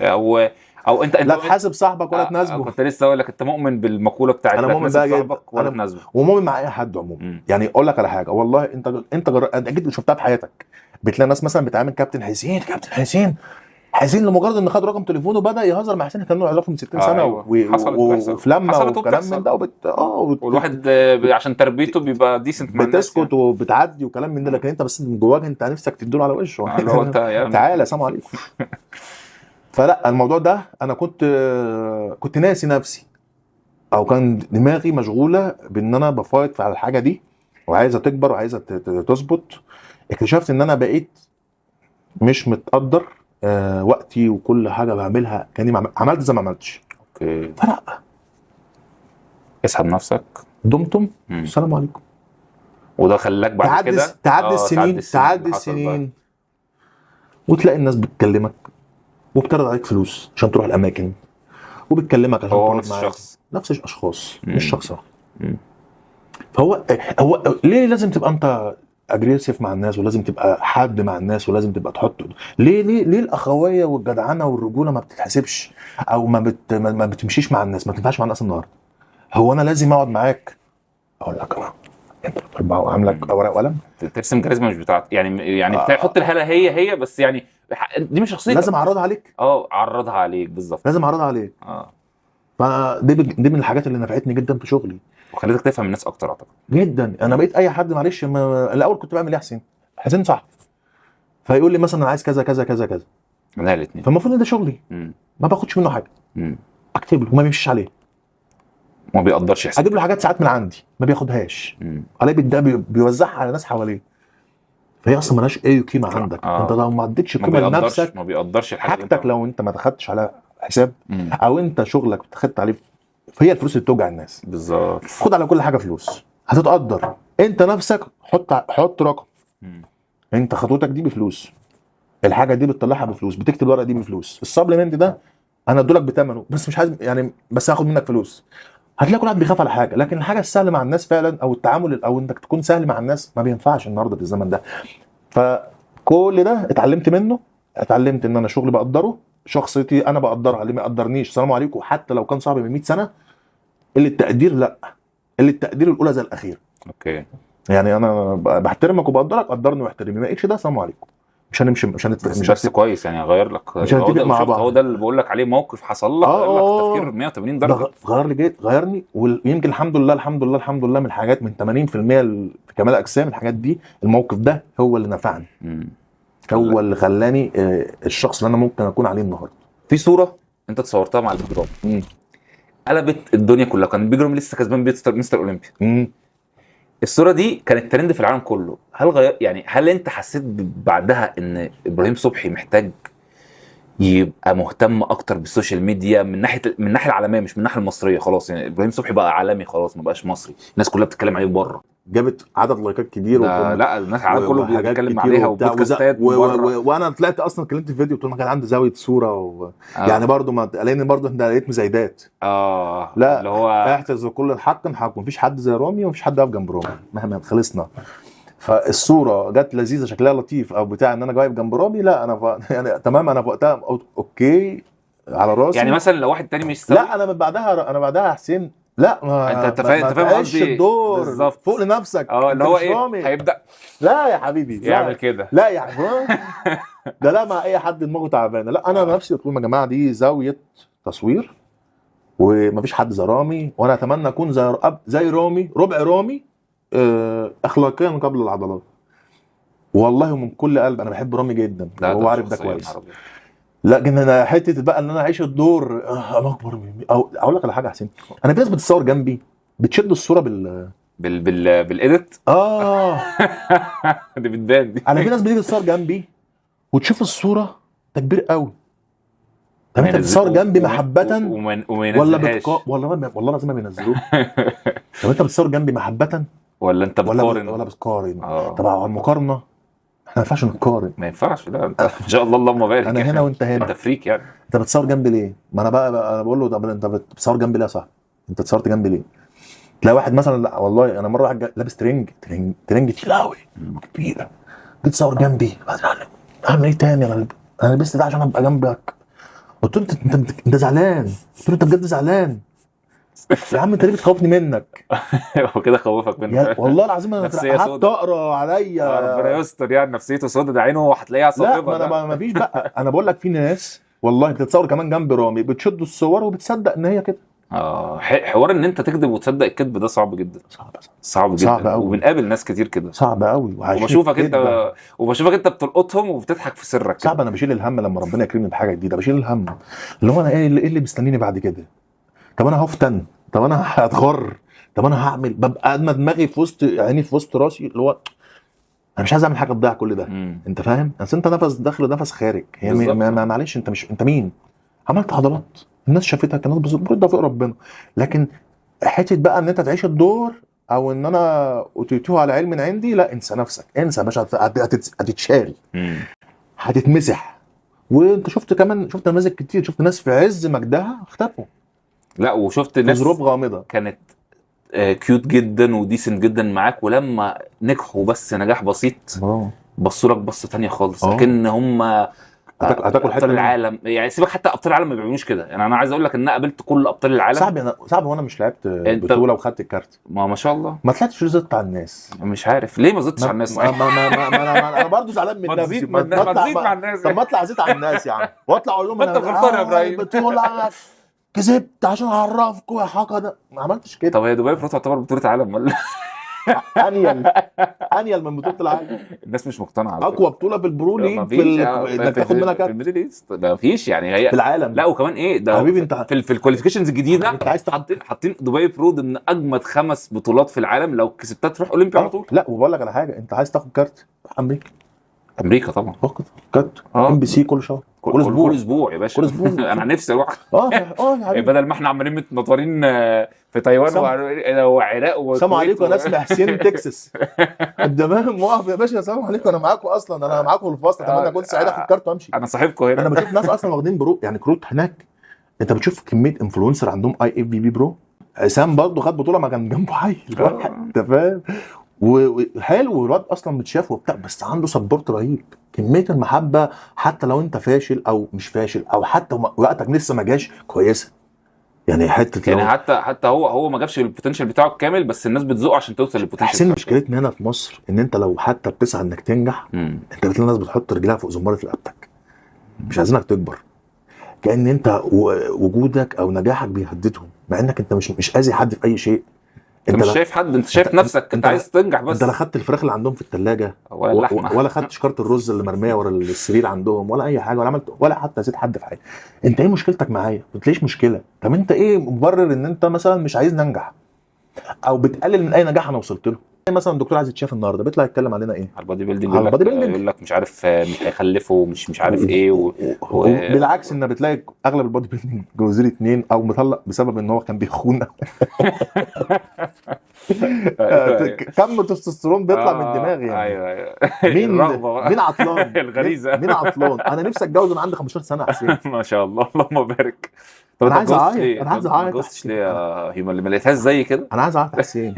او انت لا تحاسب صاحبك ولا تناسبه. كنت لسه اقول لك انت مؤمن بالمقوله بتاعت انا مؤمن بقى صاحبك ولا تناسبه، ومؤمن مع اي حد عموما. يعني اقول لك على حاجه، والله انت اكيد شفتها في حياتك. بتلاقي ناس مثلا بتعامل كابتن حسين لمجرد ان خد رقم تليفونه بدا يهزر مع حسين، كانوا يعرفوا من 60 سنه. وفي لما وكلام من ده والواحد عشان تربيته بيبقى ديسنت مع الناس، بتسكت وبتعدي وكلام من ده. لكن انت بس من جواك انت نفسك تديله على وشه تعالى سلام عليكم. فلا الموضوع ده انا كنت ناسي نفسي، او كان دماغي مشغوله بان انا بفايت على الحاجه دي وعايزه تكبر وعايزه تظبط. اكتشفت ان انا بقيت مش متقدر وقتي وكل حاجه بعملها كاني عملت زي ما عملتش. اوكي. فلا اسحب نفسك، دمتم السلام عليكم. وده خلاك بعد كده تعدي السنين وتلاقي الناس بتكلمك وبتعرض عليك فلوس عشان تروح الاماكن، وبتكلمك عشان تقعد معاك نفس الاشخاص مش شخص واحد. فهو ليه لازم تبقى انت اجريسيف مع الناس، ولازم تبقى حاد مع الناس، ولازم تبقى تحط ليه الاخويه والجدعنه والرجوله ما بتتحسبش، او ما بتمشيش مع الناس، ما تنفعش مع الناس النهارده؟ هو انا لازم اقعد معاك اقول لك انا انت بتربع وعاملك ورق وقلم ترسم كاريزما مش بتاعتك يعني بتحط الهاله هي بس يعني دي مش شخصيتك، لازم اعرضها عليك. اعرضها عليك بالظبط، لازم اعرضها عليك. فدي من الحاجات اللي نفعتني جدا في شغلي وخليتك تفهم الناس اكتر. اعتقد جدا انا بقيت اي حد معلش الاول كنت بعمل ايه حسين صح، فيقول لي مثلا انا عايز كذا كذا كذا كذا من الاثنين، فالمفروض ان ده شغلي ما باخدش منه حاجه، اكتب له وما بيمشيش عليه، ما بيقدرش يحسب. اجيب له حاجات ساعات من عندي ما بياخدهاش، الاقي ده بيوزعها على ناس حواليه. فهي اصلا مالهاش اي قيمه عندك. انت لو ما اديتش قيمه لنفسك، ما بيقدرش الحاجه اللي حاجتك لو انت ما دخلتش على حساب مم. او انت شغلك اتخذت عليه، فهي الفلوس اللي بتوجع الناس. بالظبط. خد على كل حاجه فلوس هتتقدر. انت نفسك حط رقم. مم. انت خطوتك دي بفلوس، الحاجه دي بتطلعها بفلوس، بتكتب الورقه دي بفلوس، السبلمنت ده انا ادولك بثمنه بس مش عايز يعني، بس هاخد منك فلوس. هتلاقي كل واحد بيخاف على حاجه، لكن الحاجه السهله مع الناس فعلا، او التعامل او انك تكون سهل مع الناس ما بينفعش النهارده في الزمن ده. فكل ده اتعلمت منه. اتعلمت ان انا شغلي بقدره، شخصيتي انا بقدرها، اللي ما يقدرنيش سلام عليكم، حتى لو كان صاحبي من 100 سنه اللي التقدير لا، اللي التقدير الاولى زي الاخير. اوكي. يعني انا بحترمك وبقدرك، قدرني واحترمني، ما لقيتش ده سلام عليكم، مش هنمشي، مش هنتفق، بس كويس يعني هغير لك، مش هنتفق مع بعض. هو ده اللي بقول لك عليه، موقف حصل لك غير لك تفكير 180 درجه. غير لي، غيرني. ويمكن الحمد لله الحمد لله الحمد لله من الحاجات، من 80% في كمال اجسام الحاجات دي، الموقف ده هو اللي نفعني. هو اللي خلاني الشخص اللي انا ممكن اكون عليه النهارده. في صوره انت تصورتها مع البيج رامي قلبت الدنيا كلها، كان البيج رامي لسه كسبان مستر اولمبيا. الصوره دي كانت ترند في العالم كله. هل انت حسيت بعدها ان ابراهيم صبحي محتاج يبقى مهتم اكتر بالسوشيال ميديا من ناحيه العالميه، مش من الناحيه المصريه؟ خلاص يعني ابراهيم صبحي بقى عالمي خلاص، ما بقاش مصري، الناس كلها بتتكلم عليه بره، جابت عدد لايكات كبير لا الناس العالم كله بيتكلم عليها وبودكاستات وانا طلعت اصلا اتكلمت في فيديو، قلت لهم كان عندي زاويه صوره يعني برضو ما لان برضو احنا لقيت مزايدات. لا اللي هو احترز كل الحق حق، مفيش حد زي رامي ومفيش حد واقف جنب رامي مهما خلصنا. فالصوره جت لذيذه شكلها لطيف او بتاع ان انا واقف جنب رامي، لا انا يعني تمام، انا في وقتها اوكي على راسي. يعني مثلا لو واحد تاني مش سوي، لا انا بعدها حسين، لا ما انت فاهم قصدي الدور بالظبط، فوق لنفسك. اللي هو ايه هيبدا، لا يا حبيبي يعمل كده، لا يا حبيبي ده لا مع اي حد دماغه تعبانه. لا انا نفسي قلت لهم يا جماعه دي زاويه تصوير ومفيش حد زي رامي، وانا اتمنى اكون زي رامي، ربع رامي اخلاقيا قبل العضلات. والله من كل قلب انا بحب رامي جدا، وهو عارف ده كويس. لكن انا حته بقى ان انا اعيش الدور انا اكبر مني، او اقول لك على حاجه يا حسين، انا في ناس بتصور جنبي بتشد الصوره بالايديت دي بتبان دي. انا في ناس بتيجي تصور جنبي وتشوف الصوره ده كبير قوي، طب انت بتصور جنبي محبه والله لازم ما بينزلوه طب انت بتصور جنبي محبه ولا انت بتقارن ولا بتقارن؟ طبعا المقارنه احنا ما ينفعش نقارن، ما ينفعش. لا انت ان شاء الله اللهم بارك، انا هنا وانت هنا، انت فريك يعني. انت بتصور جنبي ليه؟ ما انا بقى انا بقول له طب انت بتصور جنبي ليه يا صاحبي؟ انت اتصورت جنبي ليه؟ تلاقي واحد مثلا، لا والله انا مره واحد لابس ترنج تقيل قوي كبيره، جيت تصور جنبي، اعمل ايه تاني؟ انا لبست ده عشان ابقى جنبك. قلت له انت زعلان؟ قلت له انت بجد زعلان يا عم؟ انت ليه بتخوفني منك؟ هو كده خوفك منه والله العظيم انا قعدت اقرا عليا، ربنا يستر يعني، نفسيته سودة، ده عينه هتلاقيها صاحبه. لا ما فيش بقى انا بقول لك في ناس والله بتتصور كمان جنب رامي بتشد الصور وبتصدق ان هي كده. حوار ان انت تكذب وتصدق الكذب ده صعب جدا، صعب جدا، وبنقابل ناس كتير كده، صعب قوي، وبشوفك انت بتلقطهم وبتضحك في سرك صعب. انا بشيل الهم لما ربنا يكرمني بحاجه جديده، بشيل الهم اللي هو انا ايه اللي مستنيني بعد كده؟ طب انا هفتن، طب انا هتغر، طب انا هعمل، ببقى ادمى دماغي في وسط عيني في وسط راسي، اللي هو انا مش عايز اعمل حاجه تضيع كل ده. انت فاهم؟ اصل انت نفس داخل ونفس خارج، هي معلش انت مش انت مين؟ عملت عضلات، الناس شافتك، الناس بتقول ده فوق ربنا، لكن حته بقى ان انت تعيش الدور او ان انا اتيتوه على علم عندي، لا انسى نفسك، انسى يا باشا، هتتشال، هتتمسح. وانت شفت نماذج كتير، شفت ناس في عز مجدها اختفوا، لا وشفت ناس ظروف غامضه كانت كيوت جدا وديسنت جدا معاك، ولما نجحوا بس نجاح بسيط بصوا لك بصه ثانيه خالص، لكن هم هتاكل حته العالم. يعني سيبك حتى ابطال العالم ما بيعملوش كده، يعني انا عايز اقول لك ان انا قابلت كل ابطال العالم. صعب وانا مش لعبت بطوله وخدت الكارت، ما شاء الله ما طلعتش زدت على الناس، مش عارف ليه ما زدتش على الناس. انا برضه زعلان من نفسي، ما تزيد مع الناس. طب ما اطلع زيت على الناس يا عم، واطلع اقول لهم انا غلطان يا ابراهيم، بطوله كسبت عشان اعرفكم يا حقا، ده ما عملتش كده. طب هي دبي تعتبر بطوله عالم ولا انيل من بطوله العالم. الناس مش مقتنعه على اقوى بطوله في البرو ليج انك تاخد منها في كارت الميدل ايست ما فيش يعني هي في العالم. لا وكمان ايه ده حبيبي انت في الكواليفيكيشنز الجديده انت عايز حاطين دبي برو ضمن اجمد 5 بطولات في العالم، لو كسبتها تروح اولمبيا على طول. لا وبقول لك على حاجه، انت عايز تاخد كارت امريكا طبعا فقط كارت ام بي سي كل شهر كل اسبوع يا باشا. كل اسبوع. انا نفسي اروح يا حبيبي بدل ما احنا عمالين متنطرين في تايوان وعراق السلام عليكم، انا اسمي حسين تكساس تمام، واقف يا باشا السلام عليكم، انا معاكم اصلا، انا معاكم في الفصل، اتمنى اكون سعيد اخد كارت وامشي. انا صاحبكم هنا. انا بشوف ناس اصلا واخدين برو يعني كروت هناك، انت بتشوف كميه انفلونسر عندهم اي اف بي بي برو. عسام برضه خد بطوله ما كان جنبه حي انت فاهم، وحلو والواد اصلا متشاف وبتاع، بس عنده سبورت رهيب، كميه المحبه حتى لو انت فاشل او مش فاشل او حتى وقتك لسه ما جاش كويسه يعني حته يعني حتى هو ما جابش البوتنشال بتاعه الكامل، بس الناس بتزقه عشان توصل للبوتنشال. حسين مشكلتنا هنا في مصر ان انت لو حتى بتسعى انك تنجح انت بتلاقي الناس بتحط رجلها فوق زماره رقبتك، مش عايزينك تكبر، كأن انت وجودك او نجاحك بيهددهم، مع انك انت مش اذي حد في اي شيء. انت مش شايف حد، انت شايف نفسك، انت عايز تنجح بس. انت لا خدت الفراخ اللي عندهم في الثلاجه ولا اللحمه ولا خدت شكاره الرز اللي مرميه ورا السرير عندهم ولا اي حاجه، ولا عملت ولا حتى زيت حد في حاجه. انت ايه مشكلتك معايا؟ ما تلاقيش مشكله. طب انت ايه مبرر ان انت مثلا مش عايز ننجح او بتقلل من اي نجاح انا وصلت له؟ مثلا الدكتور عايز يتشاف النهارده بيطلع يتكلم علينا ايه على البادي بيلدينج، يقول لك مش عارف مش هيخلفوا، مش عارف ايه بالعكس ان بتلاقي اغلب البادي بيلدينج جوزين 2 او مطلق بسبب ان هو كان بيخون كم تستوستيرون بيطلع من الدماغ يعني. ايوه مين عطلان الغريزه مين عطلان؟ انا نفسي اتجوز وانا عندي 15 سنه يا حسين. ما شاء الله اللهم بارك. طب انا عايز اعيط، ما جوزتش ليه يا هيما اللي ما لقيتهاش زي كده؟ انا عايز اعيط يا حسين.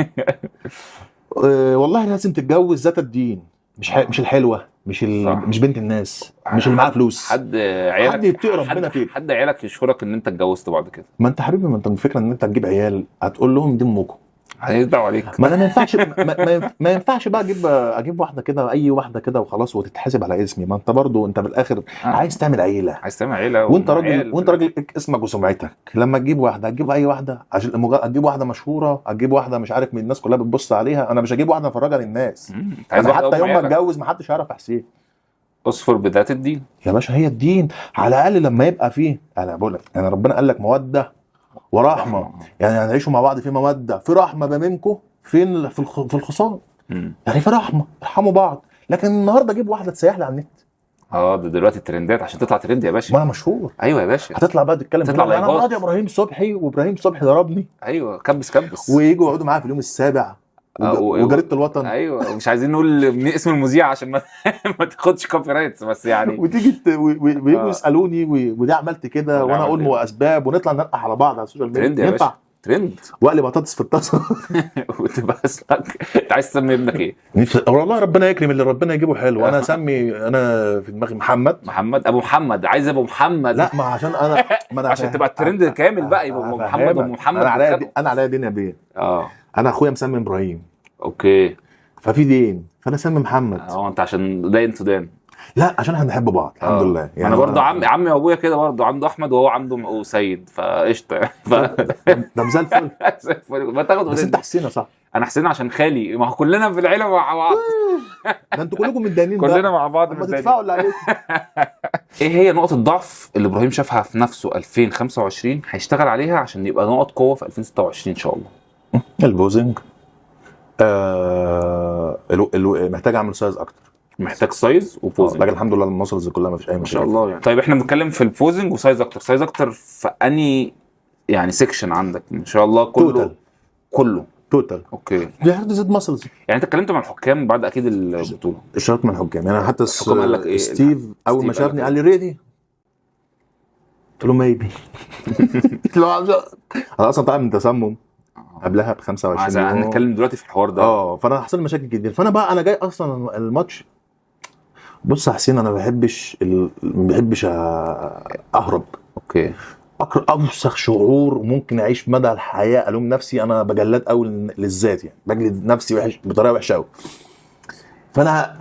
والله لازم تتجوز ذات الدين، مش الحلوه، مش بنت الناس، مش اللي معاها فلوس، حد عيالك، حد يتقي ربنا فيك، حد عيالك يشكرك ان انت اتجوزت بعد كده. ما انت حبيبي، ما انت الفكره ان انت تجيب عيال هتقول لهم دي امكم، هيدعوا عليك. ما انا ما ينفعش بقى اجيب واحده كده، اي واحده كده وخلاص وتتحسب على اسمي. ما انت برضو انت بالاخر عايز تعمل عيله، وانت راجل اسمك وسمعتك. لما تجيب واحده هتجيب اي واحده عشان هتجيب واحده مشهوره، هتجيب واحده مش عارف من الناس كلها بتبص عليها. انا مش هجيب واحده افرجها للناس. انا حتى يوم ما اتجوز ما حدش يعرف حسين. اصفر بذات الدين يا باشا، هي الدين على الاقل لما يبقى فيه، انا بقول لك يعني ربنا قال لك موده ورحمه، يعني هنعيشوا مع بعض في موده، في رحمه بينكم، فين في الخصام، يعني في رحمه، ارحموا بعض. لكن النهارده اجيب واحده تسيح لي على النت. ده دلوقتي الترندات عشان تطلع ترند يا باشا. ما انا مشهور. ايوه يا باشا، هتطلع بقى تتكلم تطلع انا راضي يا ابراهيم صبحي، وابراهيم صبحي ضربني. ايوه كبس ويجوا يقعدوا معايا في اليوم السابع وجريده الوطن. ايوه مش عايزين نقول اسم المذيع عشان ما تاخدش كوبي رايت، بس يعني وتيجي ويجوا يسالوني ودي عملت كده وانا اقول اسباب، ونطلع ننقح على بعض على السوشيال ميديا. ينفع ترند واقلي بطاطس في الطاسه وتبقى اسمك. انت عايز تسمي ابنك ايه؟ والله ربنا يكرم اللي ربنا يجيبه حلو. انا اسمي، انا في دماغي محمد ابو محمد. عايز ابو محمد. لا ما عشان انا عشان تبقى الترند كامل بقى، يبقى محمد ابو محمد. انا عليا دين يا بيه. انا اخويا مسمي ابراهيم، اوكي، ففي دين، فانا اسمي محمد. انت عشان داين تدان. لا عشان احنا بنحب بعض الحمد لله. يعني انا برضه عمي وابويا كده برضه عنده احمد وهو عنده سيد، فقشطه ده زي الفل. ما تاخد. بس انت حسين صح؟ انا حسين عشان خالي، ما هو كلنا في العيله مع بعض. ده انتوا كلكم متدانين بقى، كلنا مع بعض. ما تدفعوا اللي عليكم. ايه هي نقط الضعف اللي ابراهيم شافها في نفسه 2025 هيشتغل عليها عشان يبقى نقط قوه في 2026 ان شاء الله؟ البوزنج، محتاج اعمل سايز اكتر، محتاج سايز وبوزنج. لكن الحمد لله المسلز كلها ما فيش اي مشكله ما شاء الله يعني. طيب احنا بنتكلم في البوزنج وسايز اكتر. سايز اكتر في اني يعني سيكشن عندك ان شاء الله؟ كله توتال. اوكي، دي هتزيد مسلز. يعني انت اتكلمت مع الحكام بعد اكيد البطوله؟ اشتركت مع الحكام، يعني حتى الحكام قال لك ايه؟ ستيف اول ما شافني قال لي ريدي، قلت له ميبي. انا اصلا طالع من تسمم قبلها ب 25 يوم. هنتكلم دلوقتي في الحوار ده. فانا حصل مشاكل كتير. فانا جاي اصلا الماتش. بص يا حسين، انا ما بحبش اهرب. اوكي، اوسخ شعور ممكن اعيش مدى الحياه الوم نفسي. انا بجلد قوي للذات، يعني بجلد نفسي وحش بطريقه وحشه قوي. فانا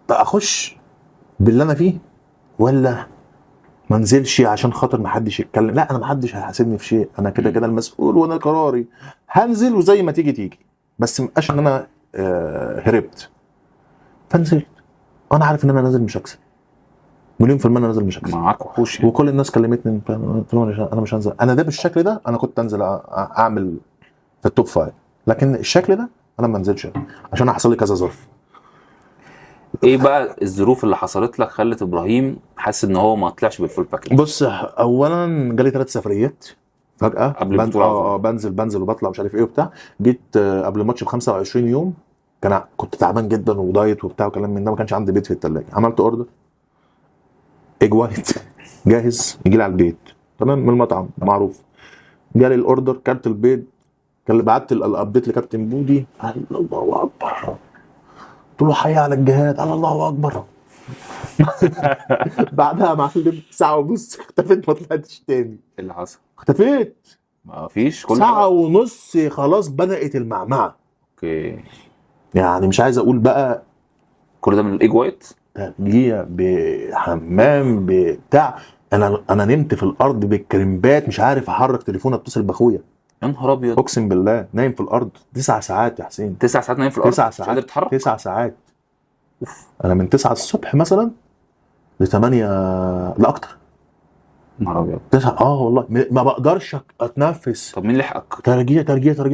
اخش باللي انا فيه ولا ما انزلش عشان خاطر ما حدش يتكلم؟ لا، انا ما حدش هيحاسبني في شيء، انا كده المسؤول وانا قراري. هنزل وزي ما تيجي، بس مبقاش ان انا هربت، فنزلت انا عارف ان انا نازل مش هكسب، مليون في المية انا نازل مش هكسب، معاك وحوش يعني. وكل الناس كلمتني قلت لهم انا مش هنزل، انا ده بالشكل ده انا كنت انزل اعمل في التوب فايف، لكن الشكل ده انا ما انزلش عشان حصل لي كذا ظرف. ايه بقى الظروف اللي حصلت لك خلت ابراهيم حاسس ان هو ما طلعش بالفول باكج؟ بص، اولا جالي 3 سفريات فجاه قبل البطولة بنزل وبطلع مش عارف ايه وبتاع. جيت قبل الماتش ب 25 يوم كنت تعبان جدا ودايت وبتاع وكلام من ده، ما كانش عندي بيت في الثلاجه، عملت اوردر ايج وايت جاهز يجي لي على البيت تمام من المطعم معروف. جالي الاوردر، كارت البيض، بعت الابديت لكابتن بودي، قال الله اكبر، قلت له حي على الجهاد، قال الله اكبر. بعدها معلم ساعه ونص اختفيت، ما طلعتش تاني. ايه اللي حصل؟ اختفيت ما فيش كل ساعه حاجة. ونص، خلاص بدات المعمعه. اوكي، يعني مش عايز اقول بقى كل ده من الايج وايت. تغليه بحمام بتاع، انا نمت في الارض بالكريمبات، مش عارف احرك تليفون اتصل باخويا، يا نهار ابيض، اقسم بالله نايم في الارض 9 ساعات يا حسين. 9 ساعات نايم في الارض، 9 مش قادر ساعات تتحرك. 9 ساعات. انا من 9 الصبح مثلا ل 8 لا اكتر. يا نهار ابيض. 9 والله ما بقدرش اتنفس. طب مين لحقك؟ ترجيع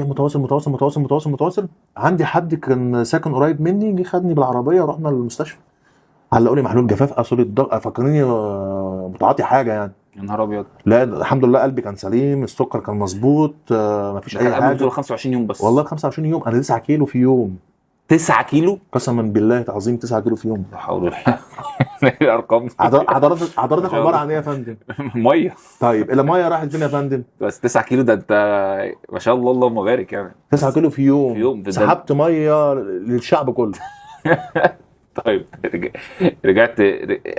متواصل. عندي حد كان ساكن قريب مني، جه خدني بالعربيه ورحنا للمستشفى، علقوا لي محلول جفاف، قاسوا لي الضغط، فكرني متعاطي حاجه يعني. يا نهار ابيض. لا الحمد لله قلبي كان سليم، السكر كان مظبوط، مفيش اي قبل حاجه. البطولة 25 يوم بس. والله 25 يوم، انا 9 كيلو في يوم. 9 كيلو؟ قسما بالله العظيم 9 كيلو في يوم. لا حول الله. الارقام دي. حضرتك عباره عن ايه يا فندم؟ ميه. طيب الميه راحت فين يا فندم؟ بس 9 كيلو ده انت ما شاء الله اللهم بارك يعني. 9 كيلو في يوم. في يوم سحبت ميه للشعب كله. طيب رجعت،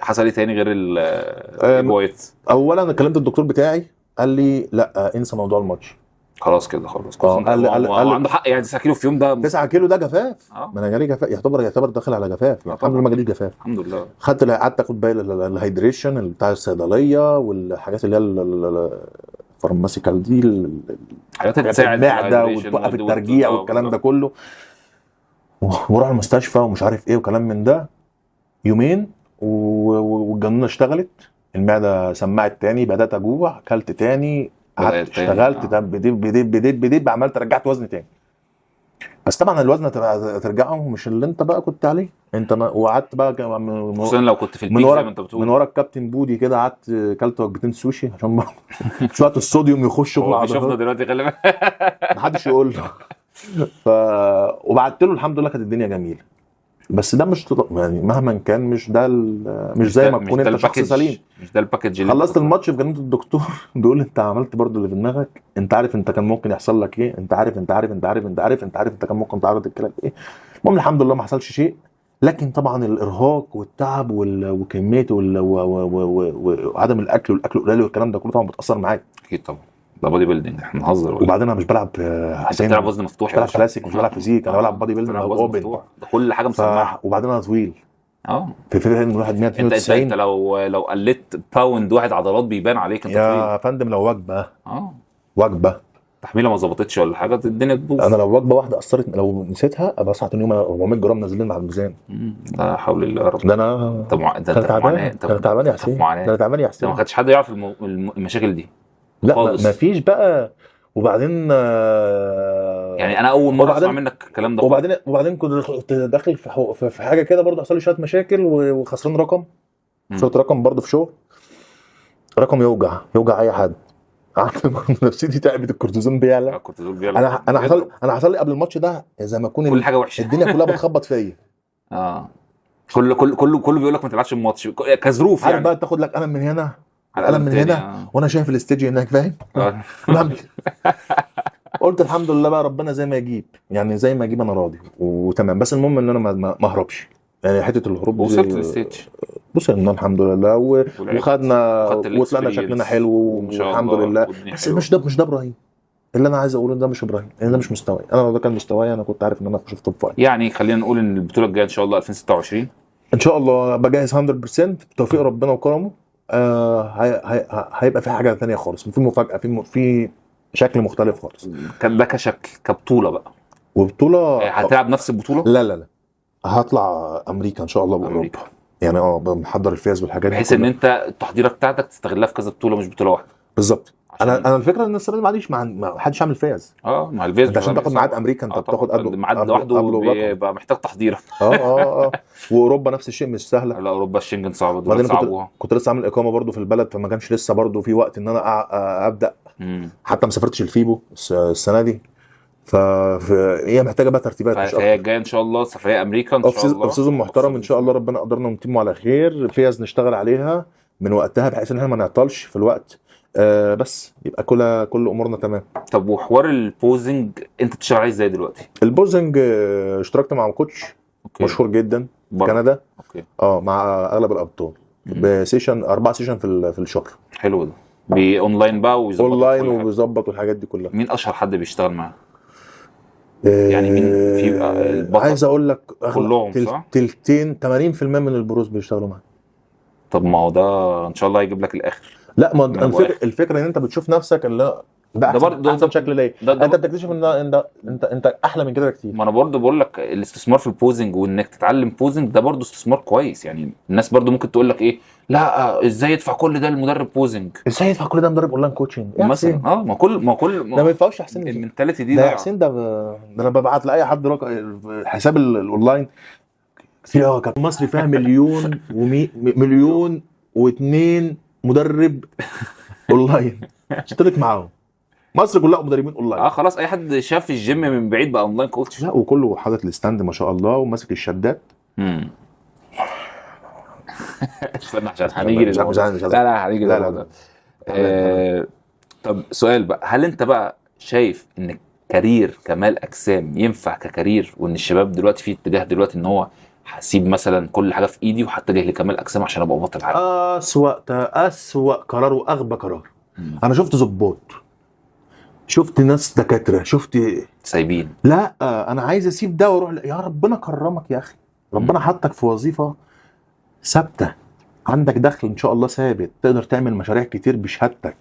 حصل ايه تاني غير الوايت؟ اولا كلمت الدكتور بتاعي، قال لي لا انسى موضوع الماتش، خلاص كده خلاص. قال عنده حق يعني، 9 كيلو في يوم ده 9 كيلو ده جفاف. اه. ما انا جالي جفاف، يعتبر داخل على جفاف. الحمد لله ما جاليش جفاف، الحمد لله. قعدت اخد بالي الهيدريشن بتاع الصيدليه والحاجات اللي هي الفارماسيكال دي، حاجات تساعد المعده وتوقف الترجيع والكلام ده كله، وراح المستشفى ومش عارف ايه وكلام من ده. يومين والجنونه اشتغلت، المعده سمعت تاني، بدات اجوع، اكلت تاني، قعدت اشتغلت، بديت عملت رجعت وزن تاني. بس طبعا الوزن ترجعه مش اللي انت بقى كنت عليه انت، وقعدت بقى خصوصا لو كنت في البيك زي ما انت بتقول من ورا الكابتن بودي كده، قعدت كلت وجبتين سوشي عشان شويه الصوديوم يخشوا في العضلات. شفنا دلوقتي خلي بالك. محدش يقول له. وبعت له الحمد لله كانت الدنيا جميله. بس ده مش يعني مهما كان مش زي ما تكون انت شخص سليم. مش ده الباكج. خلصت الماتش في جنينه الدكتور بيقول انت عملت برضو اللي في دماغك، انت عارف انت كان ممكن يحصل لك ايه، انت عارف انت كان ممكن تعرض الكلام ايه. المهم الحمد لله ما حصلش شيء، لكن طبعا الارهاق والتعب وكميه وعدم الاكل والاكل القليل والكلام ده كله طبعا بتاثر معاك. اكيد طبعا، ده بودي بيلدينج، احنا بنهزر. وبعدين انا مش بلعب حسين، بلعب وزن مفتوح، مش بلعب كلاسيك، مش بلعب فيزيك، انا بلعب بودي بيلدينج او اوبن، ده كل حاجه مسمعه. وبعدين انا طويل في فكره ان الواحد 192. انت لو قلت باوند واحد عضلات بيبان عليك انت يا فندم. لو وجبه وجبه تحميله ما ظبطتش ولا حاجه الدنيا تبوظ. انا لو وجبه واحده اثرت، لو نسيتها ابقى صحت اليوم 400 جرام نازلين على الميزان. لا حول الله يا رب. ده انا تعبان يا حسين، انا تعبان يا حسين. ما كانش حد يعرف المشاكل دي. لا ما فيش بقى. وبعدين يعني انا اول مره اسمع منك الكلام ده. وبعدين كنت داخل في حاجه كده برضه، حصل لي شويه مشاكل وخسران رقم، شويه رقم برضه في شغل، رقم يوجع اي حد. قعدت نفسيتي تعبت، الكورتيزون بيعلى. انا حصل لي قبل الماتش ده زي ما يكون كل حاجه وحشه، الدنيا كلها بتخبط فيا. كله بيقول لك ما تلعبش الماتش كظروف يعني. عارف بقى تاخد لك قلم من هنا قلم من هنا وانا شايف الاستيج هناك، فاهم؟ قلت الحمد لله بقى، ربنا زي ما يجيب يعني، زي ما يجيب انا راضي وتمام. بس المهم ان انا ما اهربش يعني، حته الهروب وصلت للستيج. بص ان الحمد لله وخدنا وطلعنا شكلنا حلو والحمد لله. بس مش ده ابراهيم اللي انا عايز اقوله، ده مش ابراهيم، ده مش مستواي. انا لو ده كان مستواي انا كنت عارف ان انا اخش في توب فايف. يعني خلينا نقول ان البطوله الجايه ان شاء الله 2026 ان شاء الله بجهز 100% بتوفيق ربنا وكرمه. هيبقى في حاجه ثانيه خالص، في مفاجاه، في شكل مختلف خالص. كان ده كشكل كبطوله بقى وبطوله هتلعب نفس البطوله؟ لا هطلع امريكا ان شاء الله واوروبا. أمريكا. يعني محضر الفيز والحاجات دي بحيث ان كلها. انت التحضيره بتاعتك تستغلها في كذا بطوله مش بطوله واحده. بالظبط. عشان- انا الفكره ان السنه دي معليش ما حدش عامل فيز. مع الفيز انت عشان تاخد ميعاد امريكا انت بتاخد قبله الميعاد لوحده قبله رقم. بيبقى محتاج تحضيره. اه واوروبا نفس الشيء مش سهله. لا اوروبا الشنجن صعبه دلوقتي وبعدين صعبوها. كنت لسه عامل اقامه برضو في البلد، فما كانش لسه برضو في وقت ان انا ابدا. حتى ما سافرتش الفيبو السنه دي. هي محتاجه بقى ترتيبات مش فهي اكتر. جايه ان شاء الله سفريه امريكا ان شاء الله. اوف سيزون محترم ان شاء الله، ربنا قدرنا ونتمه على خير. فيز نشتغل عليها من وقتها بحيث ان احنا ما نعطلش في الوقت. بس يبقى كل امورنا تمام. طب وحوار البوزنج انت بتشتغل عليه ازاي دلوقتي؟ البوزنج اشتركت مع كوتش مشهور جدا في برضه. كندا. اوكي. مع اغلب الابطال بسيشن 4 سيشن في الشهر. حلو ده. اونلاين بقى ويظبط اونلاين وبيظبط والحاجات دي كلها. مين اشهر حد بيشتغل معاه؟ يعني مين في البطل؟ عايز اقول لك كلهم صح؟ تلتين 80% من البروز بيشتغلوا معاه. طب ما هو ده ان شاء الله هيجيب لك الاخر. لا ما الفكره ان انت بتشوف نفسك ان ده احسن شكل ليه. انت بتكتشف ان انت احلى من كده كتير. ما انا برضه بقول لك الاستثمار في البوزنج وانك تتعلم بوزنج ده برضه استثمار كويس. يعني الناس برضه ممكن تقول لك ايه، لا ازاي يدفع كل ده للمدرب بوزنج؟ ازاي يدفع كل ده مدرب اونلاين كوتشنج مثلا؟ ما كل ده ما ينفعش يا حسين. المنتاليتي دي ده يا حسين ده انا ببعت لاي حد حساب الاونلاين كتير قوي. كان مصري فيها مليون و2 مدرب اونلاين اشترك معاهم. مصر كلها مدربين اونلاين. خلاص اي حد شاف الجيم من بعيد بقى اونلاين كوتش. لا وكله حاطط الستاند ما شاء الله وماسك الشدات. استنى عشان هنيجي لا هنيجي لا. طب سؤال بقى، هل انت بقى شايف ان كارير كمال اجسام ينفع ككارير، وان الشباب دلوقتي في اتجاه دلوقتي ان هو هسيب مثلا كل حاجه في ايدي وهتجه لكمال اجسام عشان ابقى بطل عالم؟ اسوأ قرار واغبى قرار. انا شفت ظباط، شفت ناس دكاتره، شفت سايبين. لا انا عايز اسيب ده واروح. يا ربنا كرمك يا اخي، ربنا حطك في وظيفه ثابته، عندك دخل ان شاء الله ثابت، تقدر تعمل مشاريع كتير بشهادتك.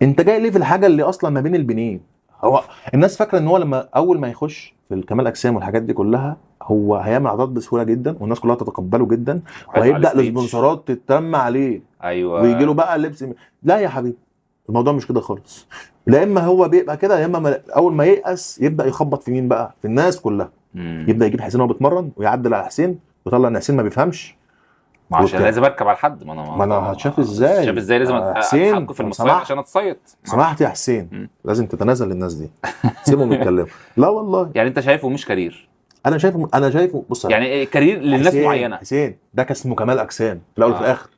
انت جاي ليه في الحاجه اللي اصلا ما بين البنين؟ هو الناس فاكره ان هو لما اول ما يخش في الكمال اجسام والحاجات دي كلها هو هيعمل عضلات بسهوله جدا والناس كلها تتقبله جدا وهيبدا السبونسرات تتم عليه. ايوه. ويجي له بقى لبس. لا يا حبيبي الموضوع مش كده خالص. لا اما هو بيبقى كده يا اما اول ما ييأس يبدا يخبط في مين بقى؟ في الناس كلها. يبدا يجيب حسين وهو بيتمرن ويعدل على حسين ويطلع ان حسين ما بيفهمش. عشان لازم اركب على الحد. ما انا هتشاف ازاي؟ شاف ازاي لازم اتحكم في المصايد عشان اتصيد. سمحت يا حسين لازم تتنازل للناس دي، سيبهم يتكلموا. لا والله. يعني انت شايفه مش كارير؟ انا شايفه بص يعني كارير للناس معينه. حسين ده اسمه كمال اجسام في الاول وفي الاخر.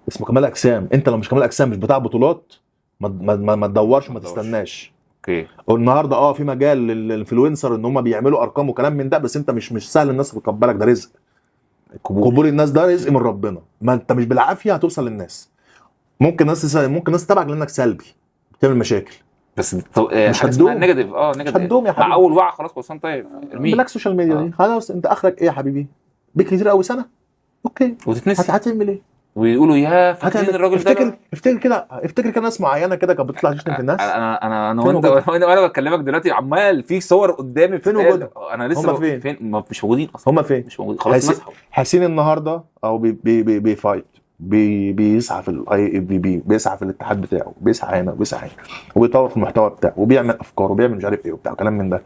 اسمه كمال اجسام. انت لو مش كمال اجسام مش بتاع بطولات ما تدورش وما تستناش. اوكي. والنهارده في مجال للانفلونسر ان هم بيعملوا ارقام وكلام من ده، بس انت مش سهل الناس تتقبلك. ده رزق. قبول الناس ده رزق من ربنا. ما انت مش بالعافيه هتوصل للناس. ممكن ناس تتابعك لانك سلبي بتعمل مشاكل، بس مش هتدوم. نيجاتيف مش هتدوم يا حبيبي. مع اول وعي خلاص كل سنه طيب ارميه. بالعكس السوشيال ميديا دي خلاص انت اخرك ايه يا حبيبي؟ بكتير قوي سنه اوكي وتتنسي. هتعمل ايه؟ ويقولوا يا فاكرين الراجل ده. افتكر كده ناس معينه كده كانت بتطلع تشتم في الناس. انا وانا بكلمك دلوقتي عمال في صور قدامي. فين وجودهم؟ انا لسه هم فين؟ مش موجودين اصلا. هم فين؟ مش موجودين خلاص. حسين النهارده او بيفايت بيسعى بيسعى في الاتحاد بتاعه، بيسعى هنا وبيسعى هنا وبيطور في المحتوى بتاعه وبيعمل افكار وبيعمل مش عارف ايه وبتاع كلام من ده،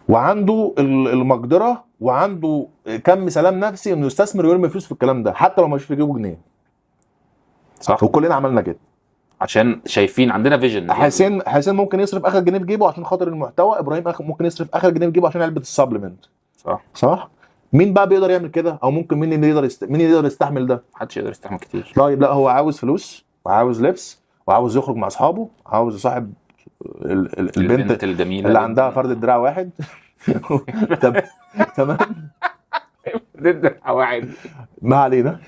وعنده المقدره وعنده كم سلام نفسي انه يستثمر ويرمي فلوس في الكلام ده حتى لو مش في جيبه جنيه. صح. وكلنا عملنا كده عشان شايفين عندنا فيجن. حسين ممكن يصرف اخر جنيه في جيبه عشان خاطر المحتوى. ابراهيم ممكن يصرف اخر جنيه في جيبه عشان علبه السبلمنت. صح. مين بقى بيقدر يعمل كده؟ او ممكن مين يقدر يستحمل ده؟ محدش يقدر يستحمل كتير. طيب لا هو عاوز فلوس وعاوز لبس وعاوز يخرج مع اصحابه، عاوز يصاحب البنت الجميله اللي عندها فرد الدراع واحد. تمام. الدراع واحد ما علينا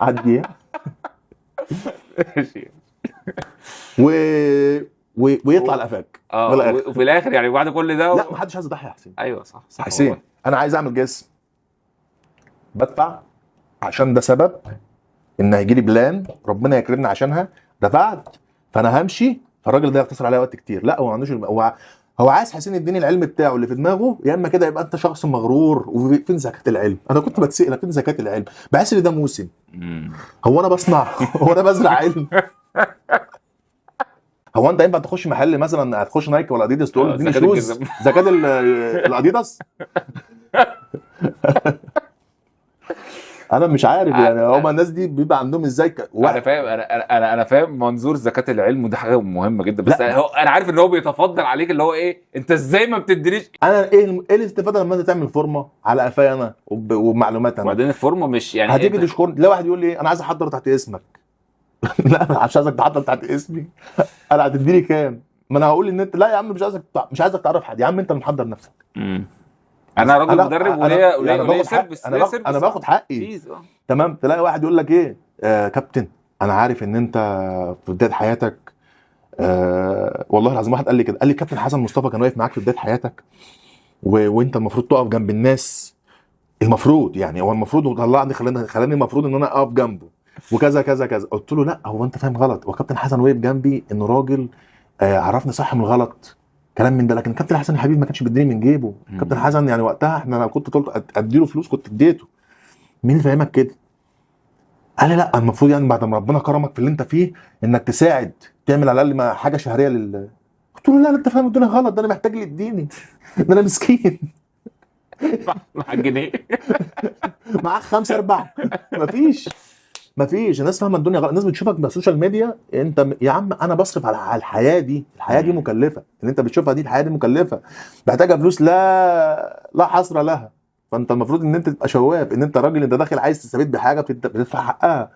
عديها. ويطلع الافاك. وفي الاخر يعني بعد كل ده لا محدش عايز يضحي يا حسين. ايوه صح. حسين انا عايز اعمل جسم بدفع عشان ده سبب ان هيجي لي بلان ربنا يكرمني عشانها، دفعت فانا همشي. فالراجل ده يختصر عليا وقت كتير. لا هو ما عندوش هو عايز حسين يديني العلم بتاعه اللي في دماغه، يا اما كده يبقى انت شخص مغرور. وفين زكاه العلم؟ انا كنت بتسال فين زكاه العلم، بحس ان ده موسم. هو انا بصنع هو انا بزرع علم؟ هو انت ينفع تخش محل مثلا، هتخش نايكي ولا اديداس تقول له اديني زكاة شوز الجزم. زكاه الاديداس؟ انا مش عارف يعني هما الناس دي بيبقى عندهم ازاي انا فاهم، انا فاهم منظور زكاة العلم، وده حاجه مهمه جدا، بس لا. هو انا عارف ان هو بيتفضل عليك، اللي هو ايه، انت ازاي ما بتدينيش. انا ايه الاستفاده لما انت تعمل فورمه على قفايا انا وبمعلومات انا؟ وبعدين الفورمه مش يعني هتيجي تشكر لا واحد يقول لي انا عايز احضر تحت اسمك. لا انا مش عايزك تحضر تحت اسمي. انا هتديني كام؟ ما انا هقول ان انت لا يا عم مش عايزك تعرف حد، يا عم انت اللي محضر نفسك. انا راجل مدرب وليا باخد حق، سيرفيس، انا باخد حقي. تمام. تلاقي واحد يقول لك ايه، كابتن انا عارف ان انت في بدايه حياتك، والله العظيم واحد قال لي كده، قال لي كابتن حسن مصطفى كان واقف معاك في بدايه حياتك وانت المفروض تقف جنب الناس. المفروض يعني هو المفروض، وطلعني خلاني المفروض ان انا اقف جنبه وكذا كذا كذا. قلت له لا، هو انت فاهم غلط. وكابتن حسن وقف جنبي انه راجل عرفني صح من الغلط، كلام من ده. لكن كابتن حسن الحبيب ما كانش بيديني من جيبه. كابتن حسن يعني وقتها احنا لو كنت طلت اديله فلوس كنت اديته. مين اللي فاهمك كده؟ قال لي لا، المفروض يعني بعد ما ربنا كرمك في اللي انت فيه انك تساعد، تعمل على الاقل ما حاجه شهريه قلت له لا انت فاهم الدنيا غلط، ده انا محتاج اللي يديني، ده انا مسكين. مع الجنيه. معاك 5 4 مفيش. الناس فاهمه الدنيا غلط. الناس بتشوفك على السوشيال ميديا انت يا عم انا بصرف على الحياه دي. الحياه دي مكلفه، اللي انت بتشوفها دي الحياه دي مكلفه، محتاجه فلوس لا حصر لها. فانت المفروض ان انت تبقى شواف، ان انت راجل انت داخل عايز تستفيد بحاجه بتدفع حقها.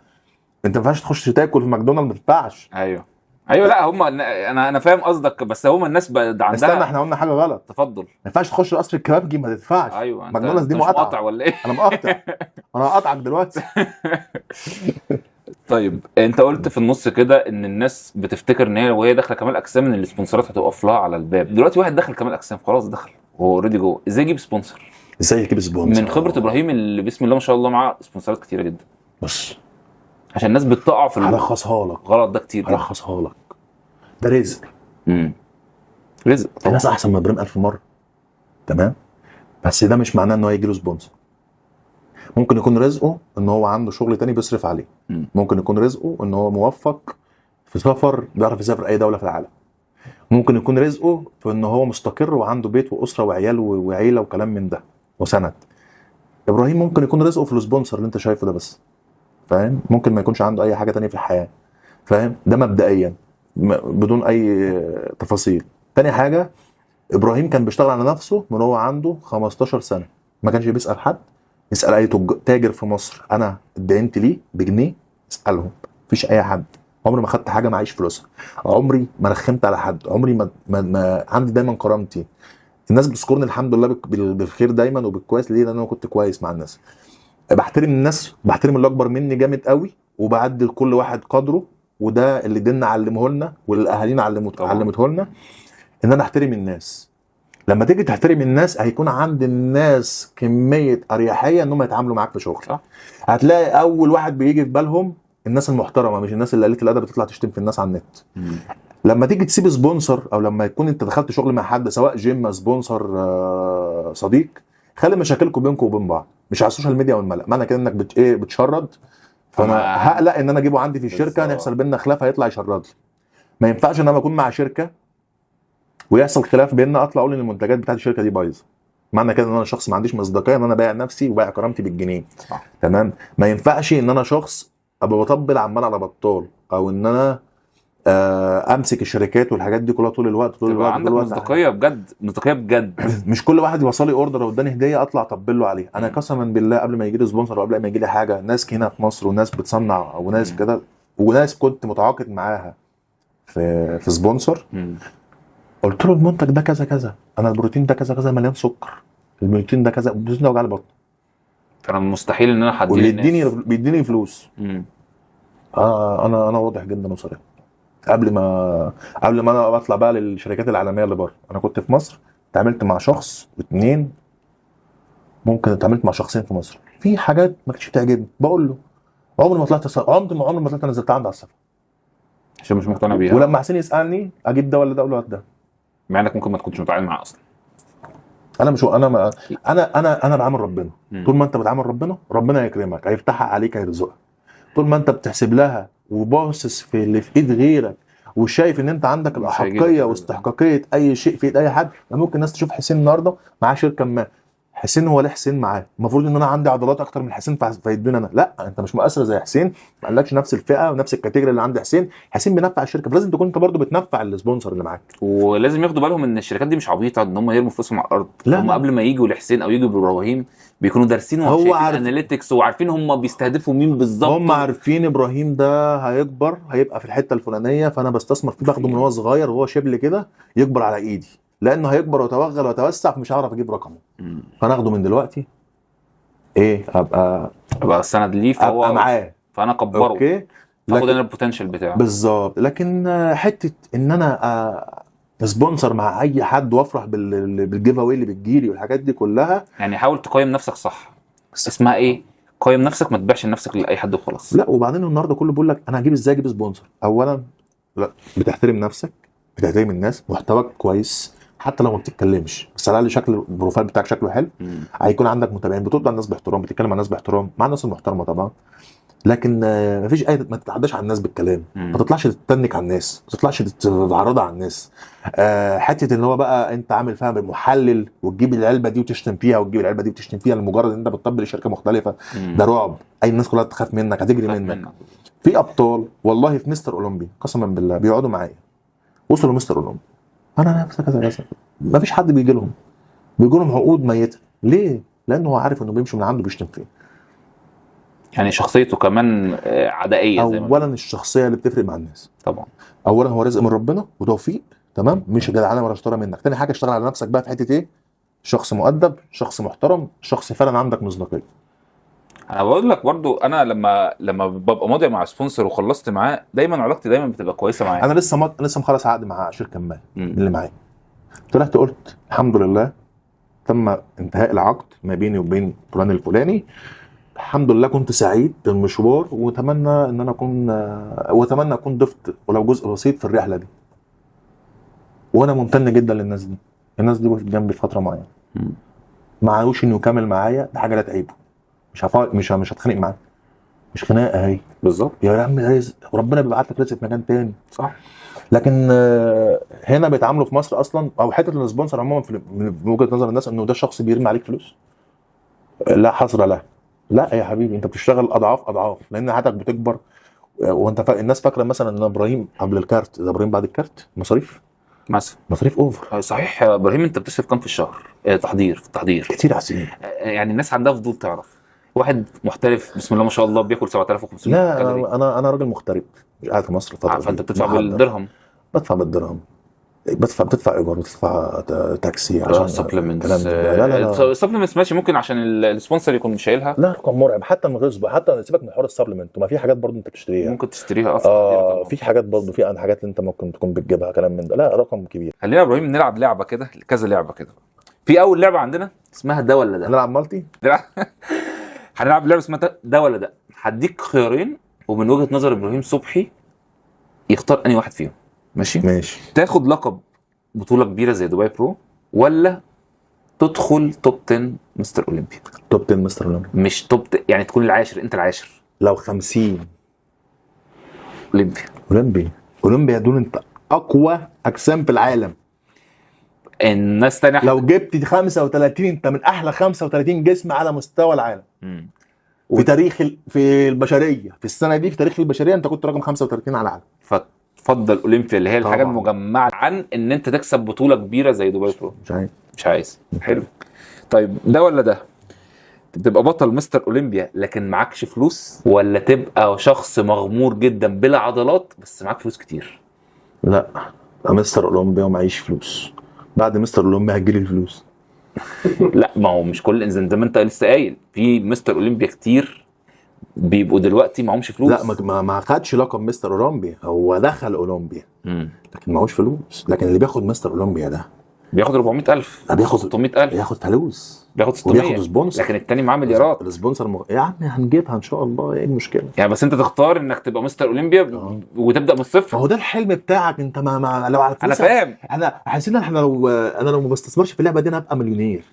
انت ما ينفعش تخش تاكل في ماكدونالدز ما تدفعش. ايوه لا هم، انا فاهم قصدك، بس هم الناس بقى عندها. استنى احنا قلنا حاجه غلط. تفضل. ما ينفعش تخش قصر الكبابجي ما تدفعش. ايوه ماكدونالدز دي مش مقاطعه. مقاطع ولا ايه؟ انا مقاطع. انا هقطعك دلوقتي. طيب انت قلت في النص كده ان الناس بتفتكر ان هي وهي داخله كمال اجسام ان السبونسرات هتقف لها على الباب. دلوقتي واحد دخل كمال اجسام خلاص، دخل هو اوريدي جوه، ازاي يجيب سبونسر؟ ازاي يجيب سبونسر؟ من خبره ابراهيم اللي بسم الله ما شاء الله معاه سبونسرات كتيره جدا. بص، عشان الناس بتقع في هلخصها لك. غلط ده كتير جدا. هلخصها لك، ده رزق. رزق في ناس احسن من ابراهيم 1000 مره، تمام، بس ده مش معناه ان هو يجي له سبونسر. ممكن يكون رزقه ان هو عنده شغل تاني بيصرف عليه. ممكن يكون رزقه ان هو موفق في سفر، بيعرف يسافر اي دوله في العالم. ممكن يكون رزقه في ان هو مستقر وعنده بيت واسره وعيال وعيله وكلام من ده وسند. ابراهيم ممكن يكون رزقه في السبونسر اللي انت شايفه ده بس، فاهم؟ ممكن ما يكونش عنده اي حاجه تانية في الحياه، فاهم؟ ده مبدئيا بدون اي تفاصيل. تاني حاجه، ابراهيم كان بيشتغل على نفسه من هو عنده 15 سنه، ما كانش بيسال حد. يسال اي تاجر في مصر انا اتدينت ليه بجنيه، اسالهم. مفيش اي حد. عمري ما خدت حاجه معيش فلوسها، عمري ما رخمت على حد، عمري ما عندي دايما كرامتي. الناس بتذكرني الحمد لله بالخير دايما وبالكويس. ليه؟ لان انا كنت كويس مع الناس. بحترم الناس، بحترم اللي اكبر مني جامد قوي، وبعدي لكل واحد قدره. وده اللي ديننا علمه لنا والاهالينا علمته لنا، ان انا احترم الناس. لما تيجي تحترم الناس هيكون عند الناس كميه اريحيه انهم يتعاملوا معاك في شغل. هتلاقي اول واحد بيجي في بالهم الناس المحترمه، مش الناس اللي قليله الادب بتطلع تشتم في الناس على النت. لما تيجي تسيب سبونسر، او لما يكون انت دخلت شغل مع حد سواء جيم سبونسر صديق، خلي مشاكلكم بينكم وبين بعض، مش على السوشيال ميديا والملأ. معنى كده انك بتشرد، فانا هقلق ان انا اجيبه عندي في الشركه نحصل بيننا خلاف هيطلع يشرد لي. ما ينفعش ان انا اكون مع شركه ويحصل خلاف بيننا اطلع اقول ان المنتجات بتاعت الشركه دي بايظه. معنى كده ان انا شخص ما عنديش مصداقيه ان انا بايع نفسي وبايع كرامتي بالجنيه. صح. تمام. ما ينفعش ان انا شخص ابقى بطبل عمال على بطال، او ان انا امسك الشركات والحاجات دي كلها طول الوقت عندك مصداقيه بجد. مش كل واحد يوصل لي اوردر او اداني هديه اطلع اطبل له عليه. انا قسما بالله قبل ما يجي لي سبونسر وقبل ما يجي لي حاجه، ناس هنا في مصر وناس بتصنع وناس كده، وناس كنت متعاقد معاها في سبونسر، قلت له المنتج ده كذا كذا، انا البروتين ده كذا كذا مليان سكر، البروتين ده كذا، البروتين ده وجع لي بطن، كان مستحيل ان انا حد بيديني فلوس. انا واضح جدا وصريح. قبل ما انا بطلع بقى للشركات العالميه اللي بره، انا كنت في مصر اتعاملت مع شخص واثنين، ممكن اتعاملت مع شخصين في مصر. في حاجات ما كانتش بتعجبني بقول له، عمري ما طلعت نزلت عندي على الصفحه عشان مش مقتنع بيها. ولما حسين يسالني اجيب ده ولا ده اقول له ده. مع انك ممكن ما تكونش متعامل معاه اصلا. انا مش انا ما انا بعامل ربنا. مم. طول ما انت بتعامل ربنا هيكرمك، هيفتحها عليك، هيرزقك. طول ما انت بتحسب لها وباصص في اللي في ايد غيرك وشايف ان انت عندك مش هيجيلك الاحقيه الرزق. واستحقاقيه اي شيء في ايد اي حد. ممكن الناس تشوف حسين النهارده معاه شركه ما، حسين هو ليه حسين معاه؟ المفروض ان انا عندي عضلات اكتر من حسين فيدوني انا. لا، انت مش مؤثر زي حسين، ما قالكش نفس الفئه ونفس الكاتيجوري اللي عند حسين. حسين بينفع الشركه، فلازم تكون انت برضه بتنفع السبونسر اللي معاك. ولازم ياخدوا بالهم ان الشركات دي مش عبيطه ان هم يرموا فلوسهم على الارض. لا، هم لا. قبل ما يجوا لحسين او يجوا لابراهيم بيكونوا دارسين هو وشايفين عارف. اناليتكس وعارفين هم بيستهدفوا مين بالظبط. هم عارفين ابراهيم ده هيكبر، هيبقى في الحته الفلانيه، فانا بستثمر فيه، باخده من هو صغير وهو شبل كده يكبر على ايدي، لانه هيكبر ويتوغل ويتوسع فمش هعرف اجيب رقمه. مم. فانا اخده من دلوقتي، ابقى ابقى السند ليه ابقى معاه. فانا اكبره. اوكي، فاخد انا البوتنشال بتاعه. بالظبط. لكن حته ان انا سبونسر مع اي حد وافرح بالجيف اواي اللي بتجيلي والحاجات دي كلها. يعني حاول تقيم نفسك صح. اسمها ايه؟ قيم نفسك، ما تبيعش نفسك لاي حد وخلاص. لا، وبعدين النهارده كله بيقول لك انا هجيب ازاي اجيب سبونسر. اولا لا، بتحترم نفسك، بتحترم الناس، محتواك كويس حتى لو ما بتتكلمش، بس على الاقل شكل البروفايل بتاعك شكله حلو. هيكون عندك متابعين، بترد على الناس باحترام، بتتكلم مع الناس باحترام، مع الناس المحترمه طبعا. لكن مفيش اي، ما تتعداش على الناس بالكلام، ما تطلعش تتنك على الناس، ما تطلعش تتعرض على الناس. حته ان هو بقى انت عامل فيها بالمحلل وتجيب العلبه دي وتشتم فيها وتجيب العلبه دي وتشتم فيها لمجرد ان انت بتطبل لشركه مختلفه. ده رعب، اي الناس كلها تخاف منك، هتجري منك. في ابطال والله في مستر اولمبي قسما بالله بيقعدوا معايا، وصلوا مستر اولمبي، انا نفسي كذا كذا، ما فيش حد بيجي لهم عقود ميته. ليه؟ لانه هو عارف انه بيمشي من عنده بيشتم فيه. يعني شخصيته كمان عدائيه زي ما اولا الشخصيه اللي بتفرق مع الناس طبعا. اولا هو رزق من ربنا وتوفيق، تمام، مش جدعانه ولا اشترى منك. تاني حاجه اشتغل على نفسك بقى في حته ايه؟ شخص مؤدب، شخص محترم، شخص فعلا عندك مصداقيه. انا بقول لك برضو، انا لما ببقى ماضي مع سبونسر وخلصت معاه، دايما علاقتي دايما بتبقى كويسه معاه. انا لسه مخلص عقد مع شركه ما من اللي معايا، طلعت قلت الحمد لله تم انتهاء العقد ما بيني وبين فلان الفلاني، الحمد لله كنت سعيد بالمشوار، واتمنى ان انا اكون ضفت ولو جزء بسيط في الرحله دي. وانا ممتن جدا للناس دي. الناس دي وقفت جنبي في فتره معينه، ما عاوش انه يكمل معايا، ده حاجه لا تعيبه، مش هتخانق معاه، مش خناقه هي بالظبط. يا عم رزق، وربنا بيبعت لك رزق في مكان تاني. صح. لكن هنا بيتعاملوا في مصر اصلا، او حته السبونسر عموما من وجهه نظر الناس انه ده شخص بيرمي عليك فلوس. لا حصر له. لا يا حبيبي، انت بتشتغل اضعاف لان حياتك بتكبر. وانت الناس فاكره مثلا ان ابراهيم قبل الكارت ده ابراهيم بعد الكارت مثلا مصاريف اوفر. صحيح يا ابراهيم، انت بتصرف كام في الشهر؟ في التحضير كتير عسين. يعني الناس عندها فضول تعرف. واحد محترف بسم الله ما شاء الله بياكل 7500 لا كالوري. انا راجل مغترب، مش قاعد في مصر فتره. فانت بتدفع بالدرهم. بدفع بالدرهم، بتدفع ايجار، بتدفع تاكسي عشان سبلمنتس. لا السبلمنتس ماشي، ممكن عشان السبونسر يكون شايلها. لا رقم مرعب، حتى من غير حتى سيبك من حوار السبلمنت، وما في حاجات برضو انت بتشتريها ممكن تشتريها اصلا. في حاجات برضو، في حاجات انت ممكن تكون بتجيبها كلام من ده. لا رقم كبير. خلينا يا ابراهيم نلعب لعبه كده، كذا لعبه كده. في اول لعبه عندنا اسمها ده ولا ده. هنلعب مالتي. هنلعب لعبه اسمها ده ولا ده. هديك خيارين، ومن وجهه نظر ابراهيم صبحي يختار انهي واحد فيهم. ماشي. تاخد لقب بطوله كبيره زي دبي برو، ولا تدخل توب 10 مستر اولمبيا؟ توب 10 مستر اولمبيا، مش توب يعني تكون العاشر، انت العاشر. لو 50 اولمبيا دول انت اقوى اجسام في العالم. الناس تانية لو جبت 35 انت من احلى 35 جسم على مستوى العالم. في تاريخ في البشريه، في السنه دي في تاريخ البشريه انت كنت رقم 35 على العالم. فتفضل اولمبيا اللي هي الحاجه المجمعه عن ان انت تكسب بطوله كبيره زي دبي برو. مش عايز. حلو. طيب ده ولا ده؟ تبقى بطل مستر اولمبيا لكن معكش فلوس، ولا تبقى شخص مغمور جدا بلا عضلات بس معاك فلوس كتير؟ لا، مستر اولمبيا ومعيش فلوس. بعد مستر اولمبيا هتجيلي الفلوس. لا، ما هو مش كل انسان، زي ما انت لسه قايل في مستر اولمبيا كتير بيبقوا دلوقتي معهمش فلوس. لا، ما خدش لقب مستر اولمبيا، هو دخل اولمبيا لكن معهوش فلوس. لكن اللي بياخد مستر اولمبيا ده بياخد 400,000 بياخد 600,000 ياخد فلوس بياخد وبياخد 600. سبونسر. لكن التاني معاه مليارات. السبونسر يا عم هنجيبها ان شاء الله، ايه المشكله؟ يعني بس انت تختار انك تبقى مستر اولمبيا وتبدا من الصفر. هو ده الحلم بتاعك انت، لو على انا فلوس فاهم. احنا حاسين ان احنا لو انا لو ما بستثمرش في اللعبه دي انا هبقى مليونير.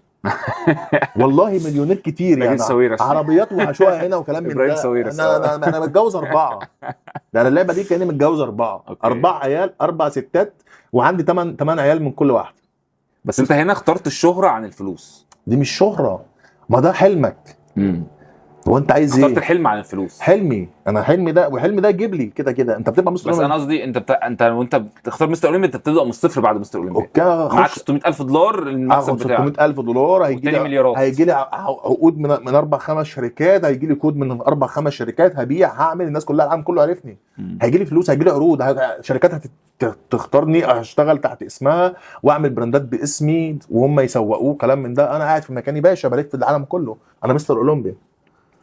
والله مليونير كتير نجيب يعني، ساويرس. عربيات وعشوائي هنا وكلام من إبراهيم ده. ساويرس. انا متجوز 4. ده انا اللعبه دي كاني متجوز 4. أوكي. 4 عيال 4 ستات وعندي 8 عيال من كل واحده. بس انت هنا اخترت الشهرة عن الفلوس. دي مش شهره، ما ده حلمك. هو انت عايز اخترت ايه؟ الحلم عن الفلوس. حلمي انا، حلمي ده وحلمي ده يجيب لي كده انت بتبقى مستر بس انا قصدي انت وانت بتختار مستر اولمبيا انت بتبدا من الصفر بعد مستر اولمبيا. اوكي معاك خش 600,000 دولار المكسب اخد بتاعك. 600,000 دولار، والتاني مليارات. هيجي لي عقود من 4-5 شركات، هيجي لي كود من 4-5 شركات، هبيع هعمل، الناس كلها العالم كله عارفني. هيجي لي فلوس، هيجي لي عروض، شركات هتختارني اشتغل تحت اسمها واعمل براندات باسمي وهم يسوقوه كلام من ده. انا قاعد في مكاني باشا بلف في العالم كله، انا مستر اولمبيا.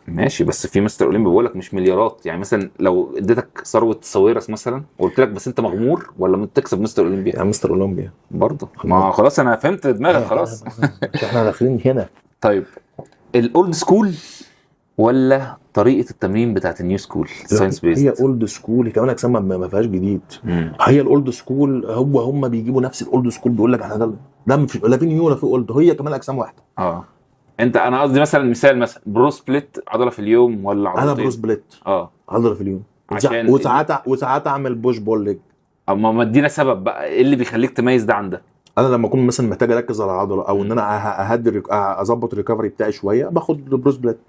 ماشي، بس في مستر اولمبي بيقول لك مش مليارات. يعني مثلا لو اديتك ثروه ساويرس مثلا وقلت لك بس انت مغمور ولا تكسب مستر اولمبيا؟ يا مستر اولمبيا برضه ما خلاص انا فهمت دماغك خلاص. مش احنا داخلين هنا. طيب الاولد سكول ولا طريقه التمرين بتاعت النيو سكول ساينس بيست؟ هي اولد سكول كمان اجسام ما فيهاش جديد. هي الاولد سكول، هم بيجيبوا نفس الاولد سكول، بيقول لك احنا ده مش لا في نيو ولا في اولد، هي كمان اجسام واحده. انا قصدي مثلا مثلا برو سبليت عضله في اليوم ولا عضلتين؟ انا برو سبليت عضله في اليوم، عشان وساعات اعمل بوش بول ليج. اما ما ادينا سبب بقى ايه اللي بيخليك تميز ده عن ده؟ انا لما اكون مثلا محتاج اركز على عضله او ان انا اظبط الريكفري بتاعي شويه باخد برو سبليت.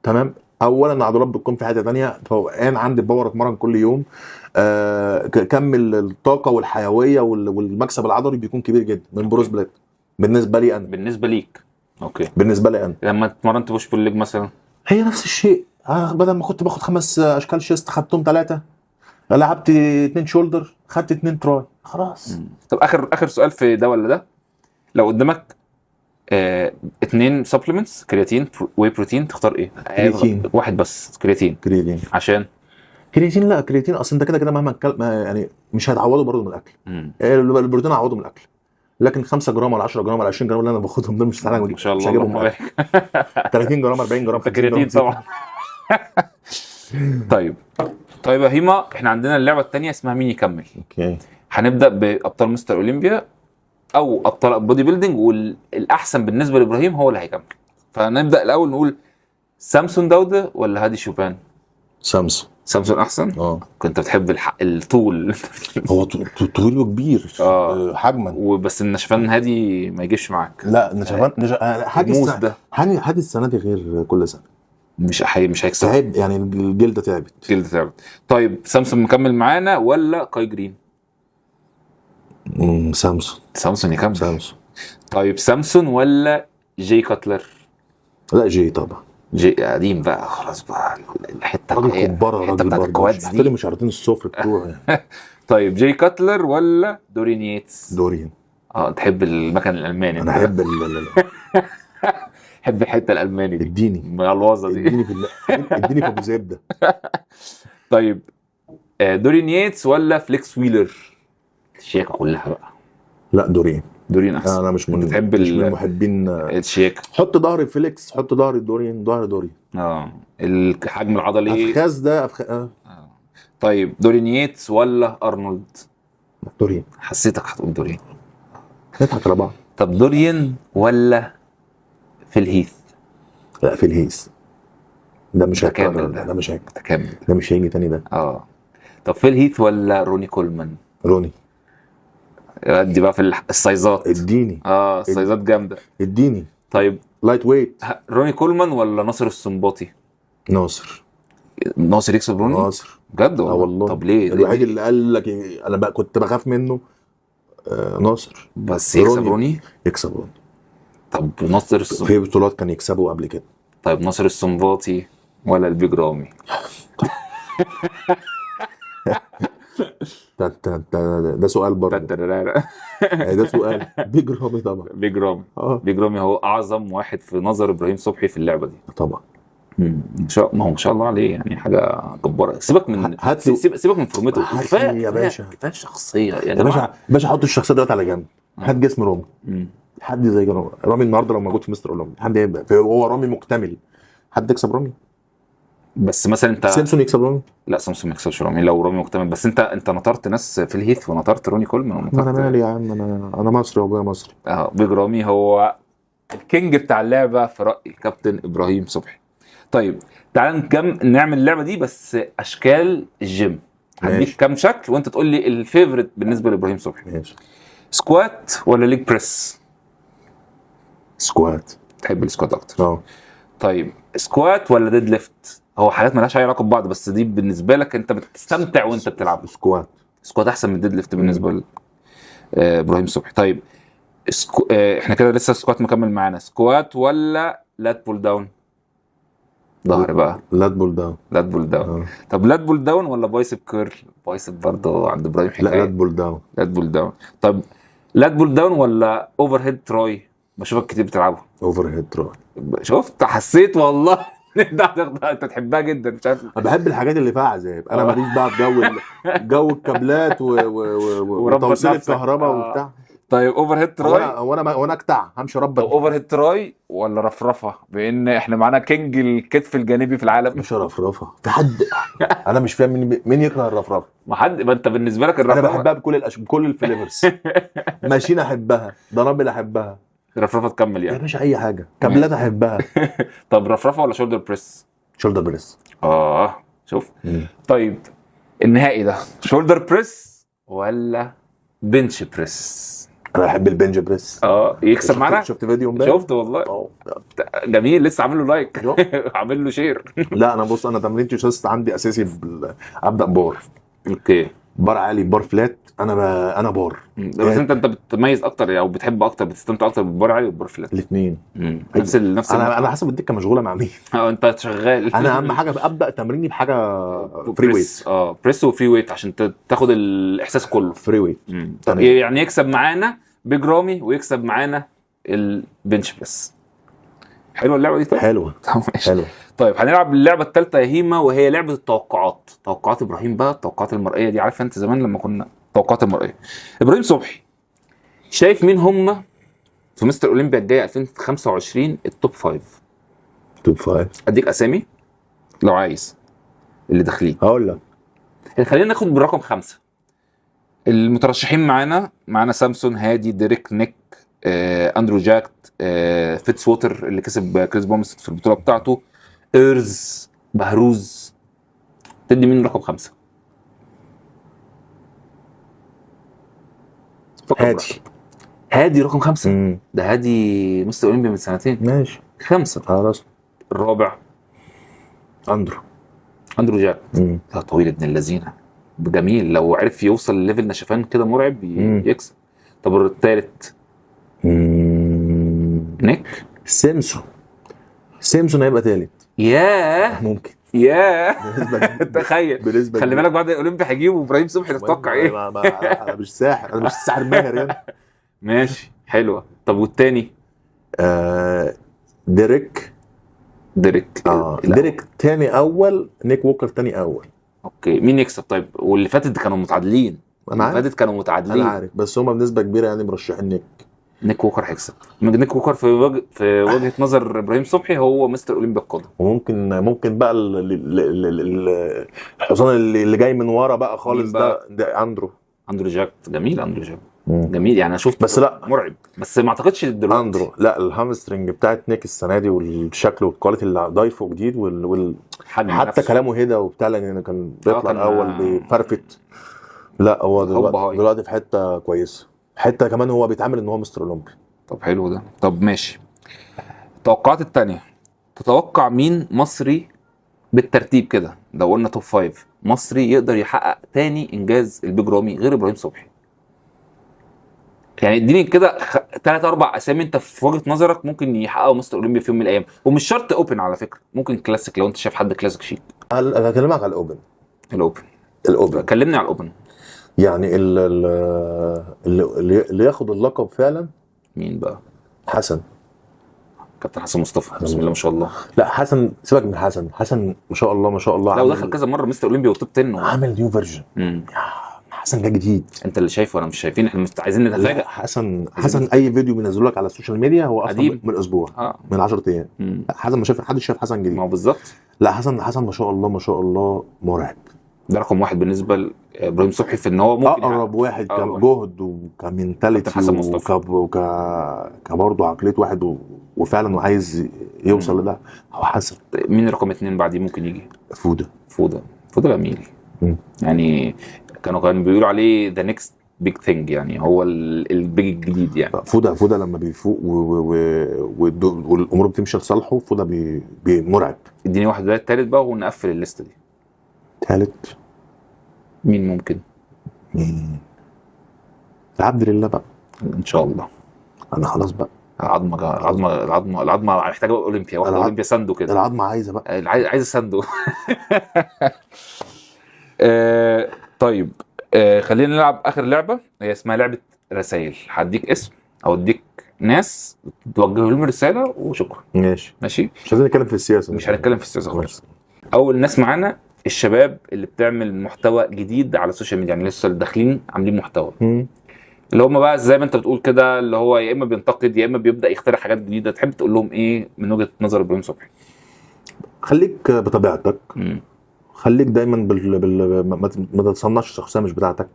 تمام. اولا العضلات بتكون في حته ثانيه، فانا عندي باور اتمرن كل يوم. كمل الطاقه والحيويه والمكسب العضلي بيكون كبير جدا من برو سبليت بالنسبه لي انا. بالنسبه ليك اوكي. بالنسبه لي انا لما اتمرنت بوش بول ليج مثلا هي نفس الشيء. بدل ما كنت باخد 5 اشكال شيست خدتهم 3، لعبت 2 شولدر خدت 2 تراي خلاص. طب اخر سؤال في ده ولا ده، لو قدامك 2 سبلمنتس كرياتين واي بروتين تختار ايه؟ كرياتين. واحد بس كرياتين. عشان كرياتين، لا كرياتين اصل انت كده مهما يعني مش هتعوضه برضه من الاكل. البروتين هعوضه من الاكل، لكن 5 جرام ولا 10 جرام ولا 20 جرام اللي انا باخدهم دول مش ما شاء الله اللهم بارك 30 جرام 40 جرام كرياتين طبعا. طيب يا هيما، احنا عندنا اللعبه الثانيه اسمها مين يكمل. اوكي. هنبدا بابطال مستر اولمبيا او ابطال بودي بيلدينج، والاحسن بالنسبه لابراهيم هو اللي هيكمل. فنبدا الاول نقول سامسون داوده ولا هادي شوبان؟ سامسون احسن. كنت بتحب الطول. هو طويل وكبير حجما، وبس النشفان هادي ما يجيش معاك. لا النشفان هادي السنه دي غير كل سنه، مش هيكسب. تعب يعني، الجلده تعبت. طيب سامسون مكمل معانا ولا كاي جرين؟ سامسون يكمل. طيب سامسون ولا جاي كاتلر؟ لا جاي طبعا. جاي قديم بقى خلاص بقى، الحته بتاعت الكوادز دي مش عارفين السفر بتوعه. طيب جاي كاتلر ولا دورين ييتس؟ دورين. تحب المكن الالماني؟ انا احب حب الحته الالماني دي، اديني مع الوظه دي، اديني في ابو زبده. طيب دورين ييتس ولا فليكس ويلر؟ الشياكه كلها بقى. لا دورين احسن. انا مش من محبين الشياكه. حط ظهري فليكس، حط ظهري دورين. الحجم العضلي افخاذ ده طيب دورين ييتس ولا ارنولد؟ دورين. حسيتك هتقول دورين. نضحك على بعض. طب دورين ولا في الهيث؟ لا في الهيث ده مش هيكمل. ده مش هيكمل. ده مش هيجي تاني ده. طب في الهيث ولا روني كولمان؟ روني. ادي بقى في السايزات. اديني. السايزات جامده. اديني. طيب لايت ويت. روني كولمان ولا ناصر السنباطي؟ ناصر يكسب روني؟ ناصر بجد والله. طب ليه؟ الوحيد اللي قال لك انا بقى كنت بخاف منه ناصر، بس يكسب روني. طب ناصر في بطولات كان يكسبوا قبل كده. طيب ناصر السنباطي ولا البيج رامي؟ ده سؤال برضه. ده سؤال. بيج رامي طبعا. بيج رامي هو اعظم واحد في نظر ابراهيم صبحي في اللعبه دي طبعا. ان شاء الله عليه، يعني حاجه جباره. سيبك من سيبك من فورمته. كفايه يا باشا، كفايه الشخصيه يا باشا. حط الشخصيه دلوقتي على جنب. هات جسم رامي، حد زي رامي النهارده لو موجود في مستر اولمبي، حد يبقى هو رامي مكتمل، حد يكسب رامي؟ بس مثلا انت سيمسون يكسب رامي؟ لا، سامسون ما يكسبش رامي لو رامي مكتمل. بس انت نطرت ناس في الهيث ونطرت روني كولمان ما انا ونطرت مالي يا عم، انا مصري وابويا مصري. بيج رامي هو الكينج بتاع اللعبه في راي الكابتن ابراهيم صبحي. طيب تعال نعمل اللعبه دي بس اشكال الجيم. هديك ماشي. كام شكل وانت تقول لي الفيفوريت بالنسبه لابراهيم صبحي. ماشي. سكوات ولا ليج بريس؟ سكوات. تحب السكوات اكتر؟ اه. طيب سكوات ولا ديد ليفت؟ هو حاجات مالهاش اي علاقه ببعض بس دي بالنسبه لك انت بتستمتع وانت بتلعب. سكوات. سكوات احسن من ديد ليفت بالنسبه لابراهيم صبحي. طيب احنا كده لسه سكوات مكمل معانا. سكوات ولا لات بول داون؟ ظهر بقى. لات بول داون. لات بول داون. طب لات بول داون ولا بايسب كيرل؟ بايسب برضه عند ابراهيم حكايه. لا، لات بول داون. لات بول داون. طب لات بول داون ولا اوفر هيد تراي؟ بشوفك كتير بتلعبه. اوفر هيد تراي. شفت، حسيت والله انت تحبها جدا. مش عارف، انا بحب الحاجات اللي فيها عذاب، انا ماليش بقى في جو الكابلات وتوصيل الكهرباء وبتاع. طيب اوفر هيد تراي وانا اكتع همشي ربك. طب اوفر هيد تراي ولا رفرفه؟ بان احنا معانا كينج الكتف الجانبي في العالم. مش رفرفه في حد. انا مش فاهم مين يكره الرفرفه. ما انت بالنسبه لك انا الرفرفه. بحبها بكل الفليفرز. ماشين احبها، دنابل احبها، رفرفه تكمل يا يعني. باشا اي حاجه، كابلات احبها. طب رفرفه ولا شولدر بريس؟ شولدر بريس. شوف. طيب النهائي ده شولدر بريس ولا بنش بريس؟ انا بحب البنج بريس. يكسب معانا. شفت فيديو امبارح؟ شفت والله. جميل، لسه عامل له لايك. عامل له شير. لا انا بص، انا تمرينتي شست عندي اساسي ابدا بار. اوكي. بار عالي، بار فلات، انا بار. بس انت بتميز اكتر او بتحب اكتر، بتستمتع اكتر بالبار عالي والبار فلات؟ الاثنين. نفس انا حسب الدكه مشغوله مع مين. انت شغال. انا اهم حاجه ابدا تمريني بحاجه فري ويت. بريس وفري ويت عشان تاخد الاحساس كله. فري ويت. طب يعني يكسب معانا بيج رامي ويكسب معانا البنش بريس. حلوه اللعبه دي. طيب حلوه. طيب هنلعب اللعبه الثالثه يا هيما، وهي لعبه التوقعات. توقعات ابراهيم بقى، التوقعات المرئيه دي. عارف انت زمان لما كنا توقعات المرئيه. ابراهيم صبحي شايف مين هم في مستر اولمبيا الجايه 2025 التوب 5؟ توب 5 اديك اسامي لو عايز اللي داخلين. هقول لك. خلينا ناخد بالرقم 5. المترشحين معانا سامسون، هادي، ديريك، نيك، اندرو جاك، فيتس ووتر اللي كسب كريس بومس في البطوله بتاعته، ايرز، بهروز. تدي مين رقم 5؟ هادي رقم 5. ده هادي مستر اولمبيا من سنتين. ماشي 5 خلاص. الرابع اندرو جاك. ده طويل ابن اللذينه، جميل. لو عرف يوصل لليفل نشفان كده مرعب يكسب. طب الثالث نيك. سيمسون هيبقى ثالث. ممكن. تخيل. خلي بالك بعد الاولمبي هيجيبوا ابراهيم صبحي، تتوقع ايه؟ انا مش ساحر، انا مش الساحر ماهر يعني. ماشي حلوه. طب والتاني؟ ديريك ديريك تاني اول، نيك ووكر تاني اول. اوكي، مين يكسب طيب؟ واللي فاتت كانوا متعادلين. انا عارف بس هما بنسبه كبيره يعني مرشحين نيك ووكر هيكسب. نيك ووكر في وجهه نظر ابراهيم صبحي هو مستر اولمبيا القادم. وممكن بقى الحصان اللي جاي من ورا بقى خالص ده اندرو جاك. جميل اندرو جاك. جميل يعني. انا شفت بس لا مرعب، بس ما اعتقدش دلوقتي اندرو. لا الهامسترنج بتاعت نيك السنه دي والشكل والكواليتي اللي ضايفه جديد حتى نفسه. كلامه هدا وبتاع، لان كان بيطلع الاول بفرفت. لا هو دلوقتي في حته كويسه، حته كمان هو بيتعامل ان هو مستر اولمبي. طب حلو ده. طب ماشي. التوقعات الثانيه، تتوقع مين مصري بالترتيب كده لو قلنا توب 5 مصري يقدر يحقق تاني انجاز البيج رامي غير ابراهيم صبحي؟ يعني اديني كده 3-4 اسامي انت في وجهه نظرك ممكن يحققوا مستر اولمبيا في يوم من الايام، ومش شرط اوبن على فكره، ممكن كلاسيك لو انت شايف حد كلاسيك شيك. انا هكلمك على الاوبن. كلمني على الاوبن. يعني اللي ياخد اللقب فعلا مين بقى؟ كابتن حسن مصطفى. بسم الله ما شاء الله. لا حسن سيبك من حسن ما شاء الله لو دخل كذا مره مستر اولمبيا وتوب 10 عامل نيو فيرجن. حسن جاي جديد. انت اللي شايفه ولا مش شايفين؟ احنا عايزين نتفاجئ. لا، حسن اي فيديو بينزله لك على السوشيال ميديا هو اصلا قديم. من اسبوع، من 10 ايام. حسن ما شاف حد شاف حسن جديد. ما هو بالظبط. لا، حسن ما شاء الله ما شاء الله مرعب. ده رقم واحد بالنسبه لابراهيم صبحي في ان هو ممكن اقرب واحد كجهد وكمنتاليتي كبرضه عقليه واحد وفعلا وعايز يوصل لده هو حسن. مين رقم 2 بعديه ممكن يجي؟ فوده جميل. يعني كانوا بيقولوا عليه the next big thing، يعني هو البيج الجديد يعني. فوده لما بيفوق والامور بتمشي لصالحه، فوده مرعب. اديني واحد بقى التالت بقى ونقفل الليسته دي. تالت مين ممكن؟ العبد لله بقى ان شاء الله. انا خلاص بقى العظمه محتاجه اولمبيا، واحده اولمبيا ساندو كده. العظمه عايزه بقى، عايزه ساندو. طيب، خلينا نلعب اخر لعبه، هي اسمها لعبه رسائل. هديك اسم او اديك ناس توجه لهم رساله وشكرا. ماشي. مش عايزين نتكلم في السياسه. مش هنتكلم في السياسه خالص. اول ناس معانا الشباب اللي بتعمل محتوى جديد على السوشيال ميديا، يعني لسه داخلين عاملين محتوى. اللي هم بقى زي ما انت بتقول كده، اللي هو يا اما بينتقد يا اما بيبدا يخترع حاجات جديده. تحب تقول لهم ايه من وجهه نظر ابراهيم صبحي؟ خليك بطبيعتك. خليك دايما ما تتصنعش الشخصيه مش بتاعتك.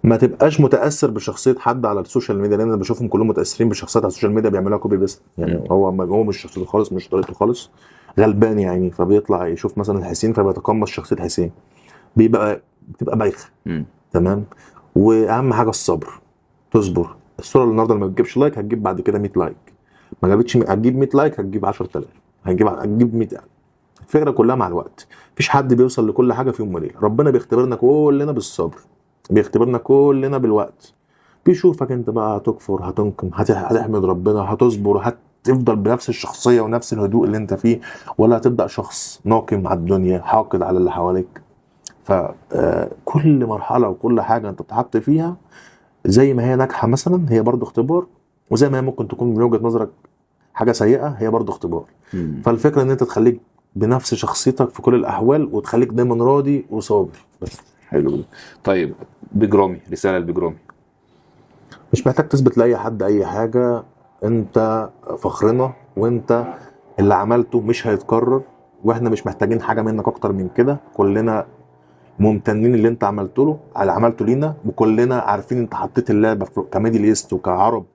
ما تبقاش متاثر بشخصيه حد على السوشيال ميديا، لان انا بشوفهم كلهم متاثرين بشخصيات على السوشيال ميديا بيعملوها كوبي بيست. يعني هو مش شخصيته خالص، مش طريقته خالص، غلبان يعني. فبيطلع يشوف مثلا حسين فبيتقمص شخصيه حسين، بتبقى بايخه. تمام. واهم حاجه الصبر، تصبر. الصوره اللي النهارده ما بتجيبش لايك هتجيب بعد كده 100 لايك، ما جابتش هتجيب 100 لايك، هتجيب 10000، هتجيب 100. الفكره كلها مع الوقت. مفيش حد بيوصل لكل حاجه في يوم وليله. ربنا بيختبرنا كلنا بالصبر، بيختبرنا كلنا بالوقت. بيشوفك انت بقى هتكفر، هتنقم، هتحمد ربنا، هتصبر، هتفضل بنفس الشخصيه ونفس الهدوء اللي انت فيه، ولا هتبدا شخص ناقم على الدنيا حاقد على اللي حواليك. فكل مرحله وكل حاجه انت بتحط فيها زي ما هي ناجحه مثلا هي برضو اختبار، وزي ما هي ممكن تكون من وجهه نظرك حاجه سيئه هي برضو اختبار. فالفكره ان انت تخليك بنفس شخصيتك في كل الاحوال، وتخليك دايما راضي وصابر بس. حلو. طيب بيج رامي، رساله لبيج رامي. مش محتاج تثبت لاي حد اي حاجه، انت فخرنا وانت اللي عملته مش هيتكرر، واحنا مش محتاجين حاجه منك اكتر من كده. كلنا ممتنين اللي انت عملته لينا، وكلنا عارفين انت حطيت اللعبه كميدل ايست وكعرب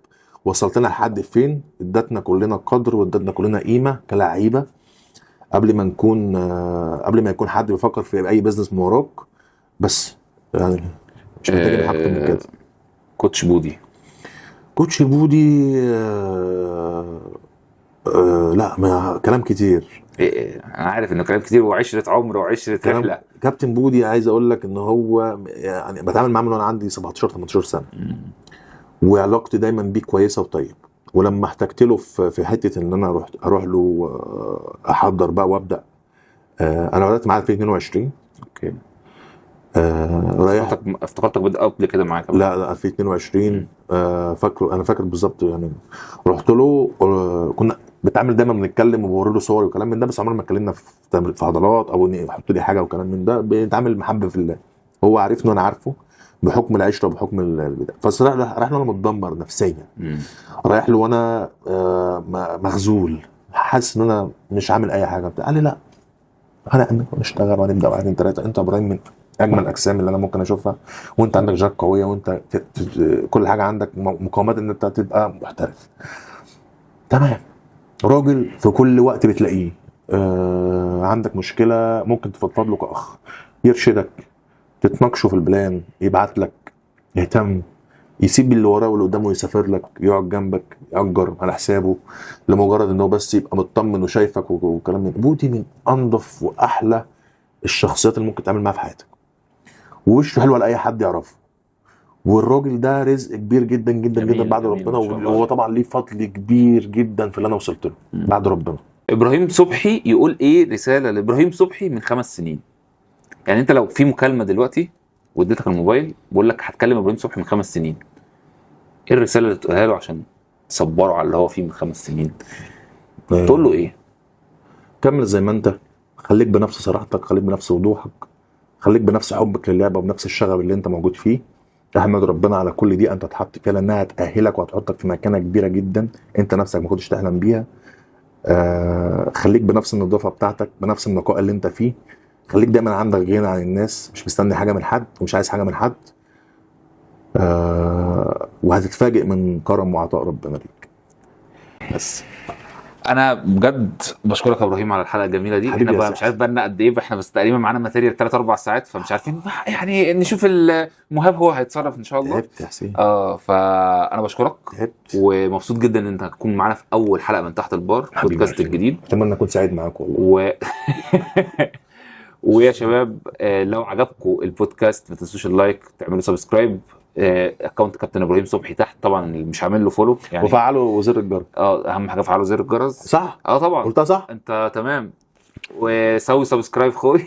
وصلتنا لحد فين. ادتنا كلنا قدر وادتنا كلنا قيمه كلاعيبه قبل ما يكون حد بيفكر في اي بزنس من وراك. بس يعني مش محتاجين اكتر من كده. كوتش بودي لا، ما كلام كتير. انا عارف انه كلام كتير وعشره عمر وعشره رحله. كابتن بودي عايز اقول لك ان هو يعني بتعامل معاه من وانا عندي 17-18 سنه، وعلاقتي دايما بيه كويسه وطيب. ولما احتجت له في حته ان انا اروح له احضر بقى وابدا، انا بدات معاه في 22. اوكي. رايح افتكرتك بدأ قبل كده معاك. لا في 22. انا فاكر بالظبط يعني. رحت له، كنا بنتعامل دايما بنتكلم وبوري له صوري وكلام من ده، بس عمرنا ما اتكلمنا في عضلات او اني يحط لي حاجه وكلام من ده. بنتعامل محبه في الله، هو عارفني وانا عارفه بحكم العشره وبحكم البدايه. فراح له انا متدمر نفسيا، رايح له وانا مخزول، حاسس ان انا مش عامل اي حاجه. قال لي لا، انا نشتغل ونبدا 1 2 3. انت ابراهيم من اجمل الاجسام اللي انا ممكن اشوفها، وانت عندك جاك قويه، وانت كل حاجه عندك مقاومات ان انت تبقى محترف. تمام. راجل في كل وقت بتلاقيه عندك مشكله ممكن تفضفض له كاخ، يرشدك، تتناقشوا في البلان، يبعت لك، يهتم، يسيب اللي وراه واللي قدامه، يسافر لك، يقعد جنبك، يأجر على حسابه لمجرد انه بس يبقى مطمن وشايفك وكلام من بودي. من انظف واحلى الشخصيات اللي ممكن تعمل معاها في حياتك، ووشه حلو لاي حد يعرفه. والراجل ده رزق كبير جدا جدا جدا بعد ربنا، وهو طبعا ليه فضل كبير جدا في اللي انا وصلت له بعد ربنا. ابراهيم صبحي يقول ايه رساله لابراهيم صبحي من 5 سنين؟ يعني انت لو في مكالمه دلوقتي واديتك الموبايل بقول لك هتكلم ابراهيم صبحي من 5 سنين، ايه الرساله اللي تقولها له عشان تصبره على اللي هو فيه من 5 سنين؟ تقول له ايه؟ كمل زي ما انت، خليك بنفس صراحتك، خليك بنفس وضوحك، خليك بنفس حبك للعبه وبنفس الشغف اللي انت موجود فيه. احمد ربنا على كل دي انت تحط فيها، لانها هتاهلك وهتحطك في مكانه كبيره جدا انت نفسك ما كنتش تحلم بيها. خليك بنفس النظافه بتاعتك، بنفس النقاء اللي انت فيه. خليك دايما عندك غنى عن الناس، مش مستني حاجه من حد ومش عايز حاجه من حد. وهتتفاجئ من كرم وعطاء ربنا ليك. بس انا بجد بشكرك يا ابراهيم على الحلقه الجميله دي. حبيبي احنا يا بقى سحر. مش عارف بقى لنا قد ايه، احنا بس تقريبا معانا ماتيريال 3 4 ساعات، فمش عارفين يعني نشوف المهاب هو هيتصرف ان شاء الله. تعبت يا حسين، فانا بشكرك تعبت. ومبسوط جدا ان انت هتكون معانا في اول حلقه من تحت البار حبيبي بودكاست يا الجديد. اتمنى اكون سعيد معاك والله. ويا شباب لو عجبكم البودكاست ما تنسوش اللايك، تعملوا سبسكرايب. اكونت كابتن ابراهيم صبحي تحت طبعا، اللي مش عامل له فولو يعني. وفعلوا زر الجرس. اهم حاجه فعلوا زر الجرس. صح؟ طبعا قلتها صح؟ انت تمام. وسوي سبسكرايب خوي.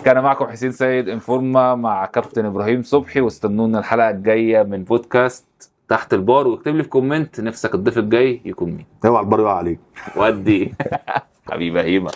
كان معكم حسين سيد انفورما مع كابتن ابراهيم صبحي، واستنونا الحلقه الجايه من بودكاست تحت البار. واكتب لي في كومنت نفسك الضيف الجاي يكون مين. اوعى البار يقع عليك. ودي. حبيبي هيما.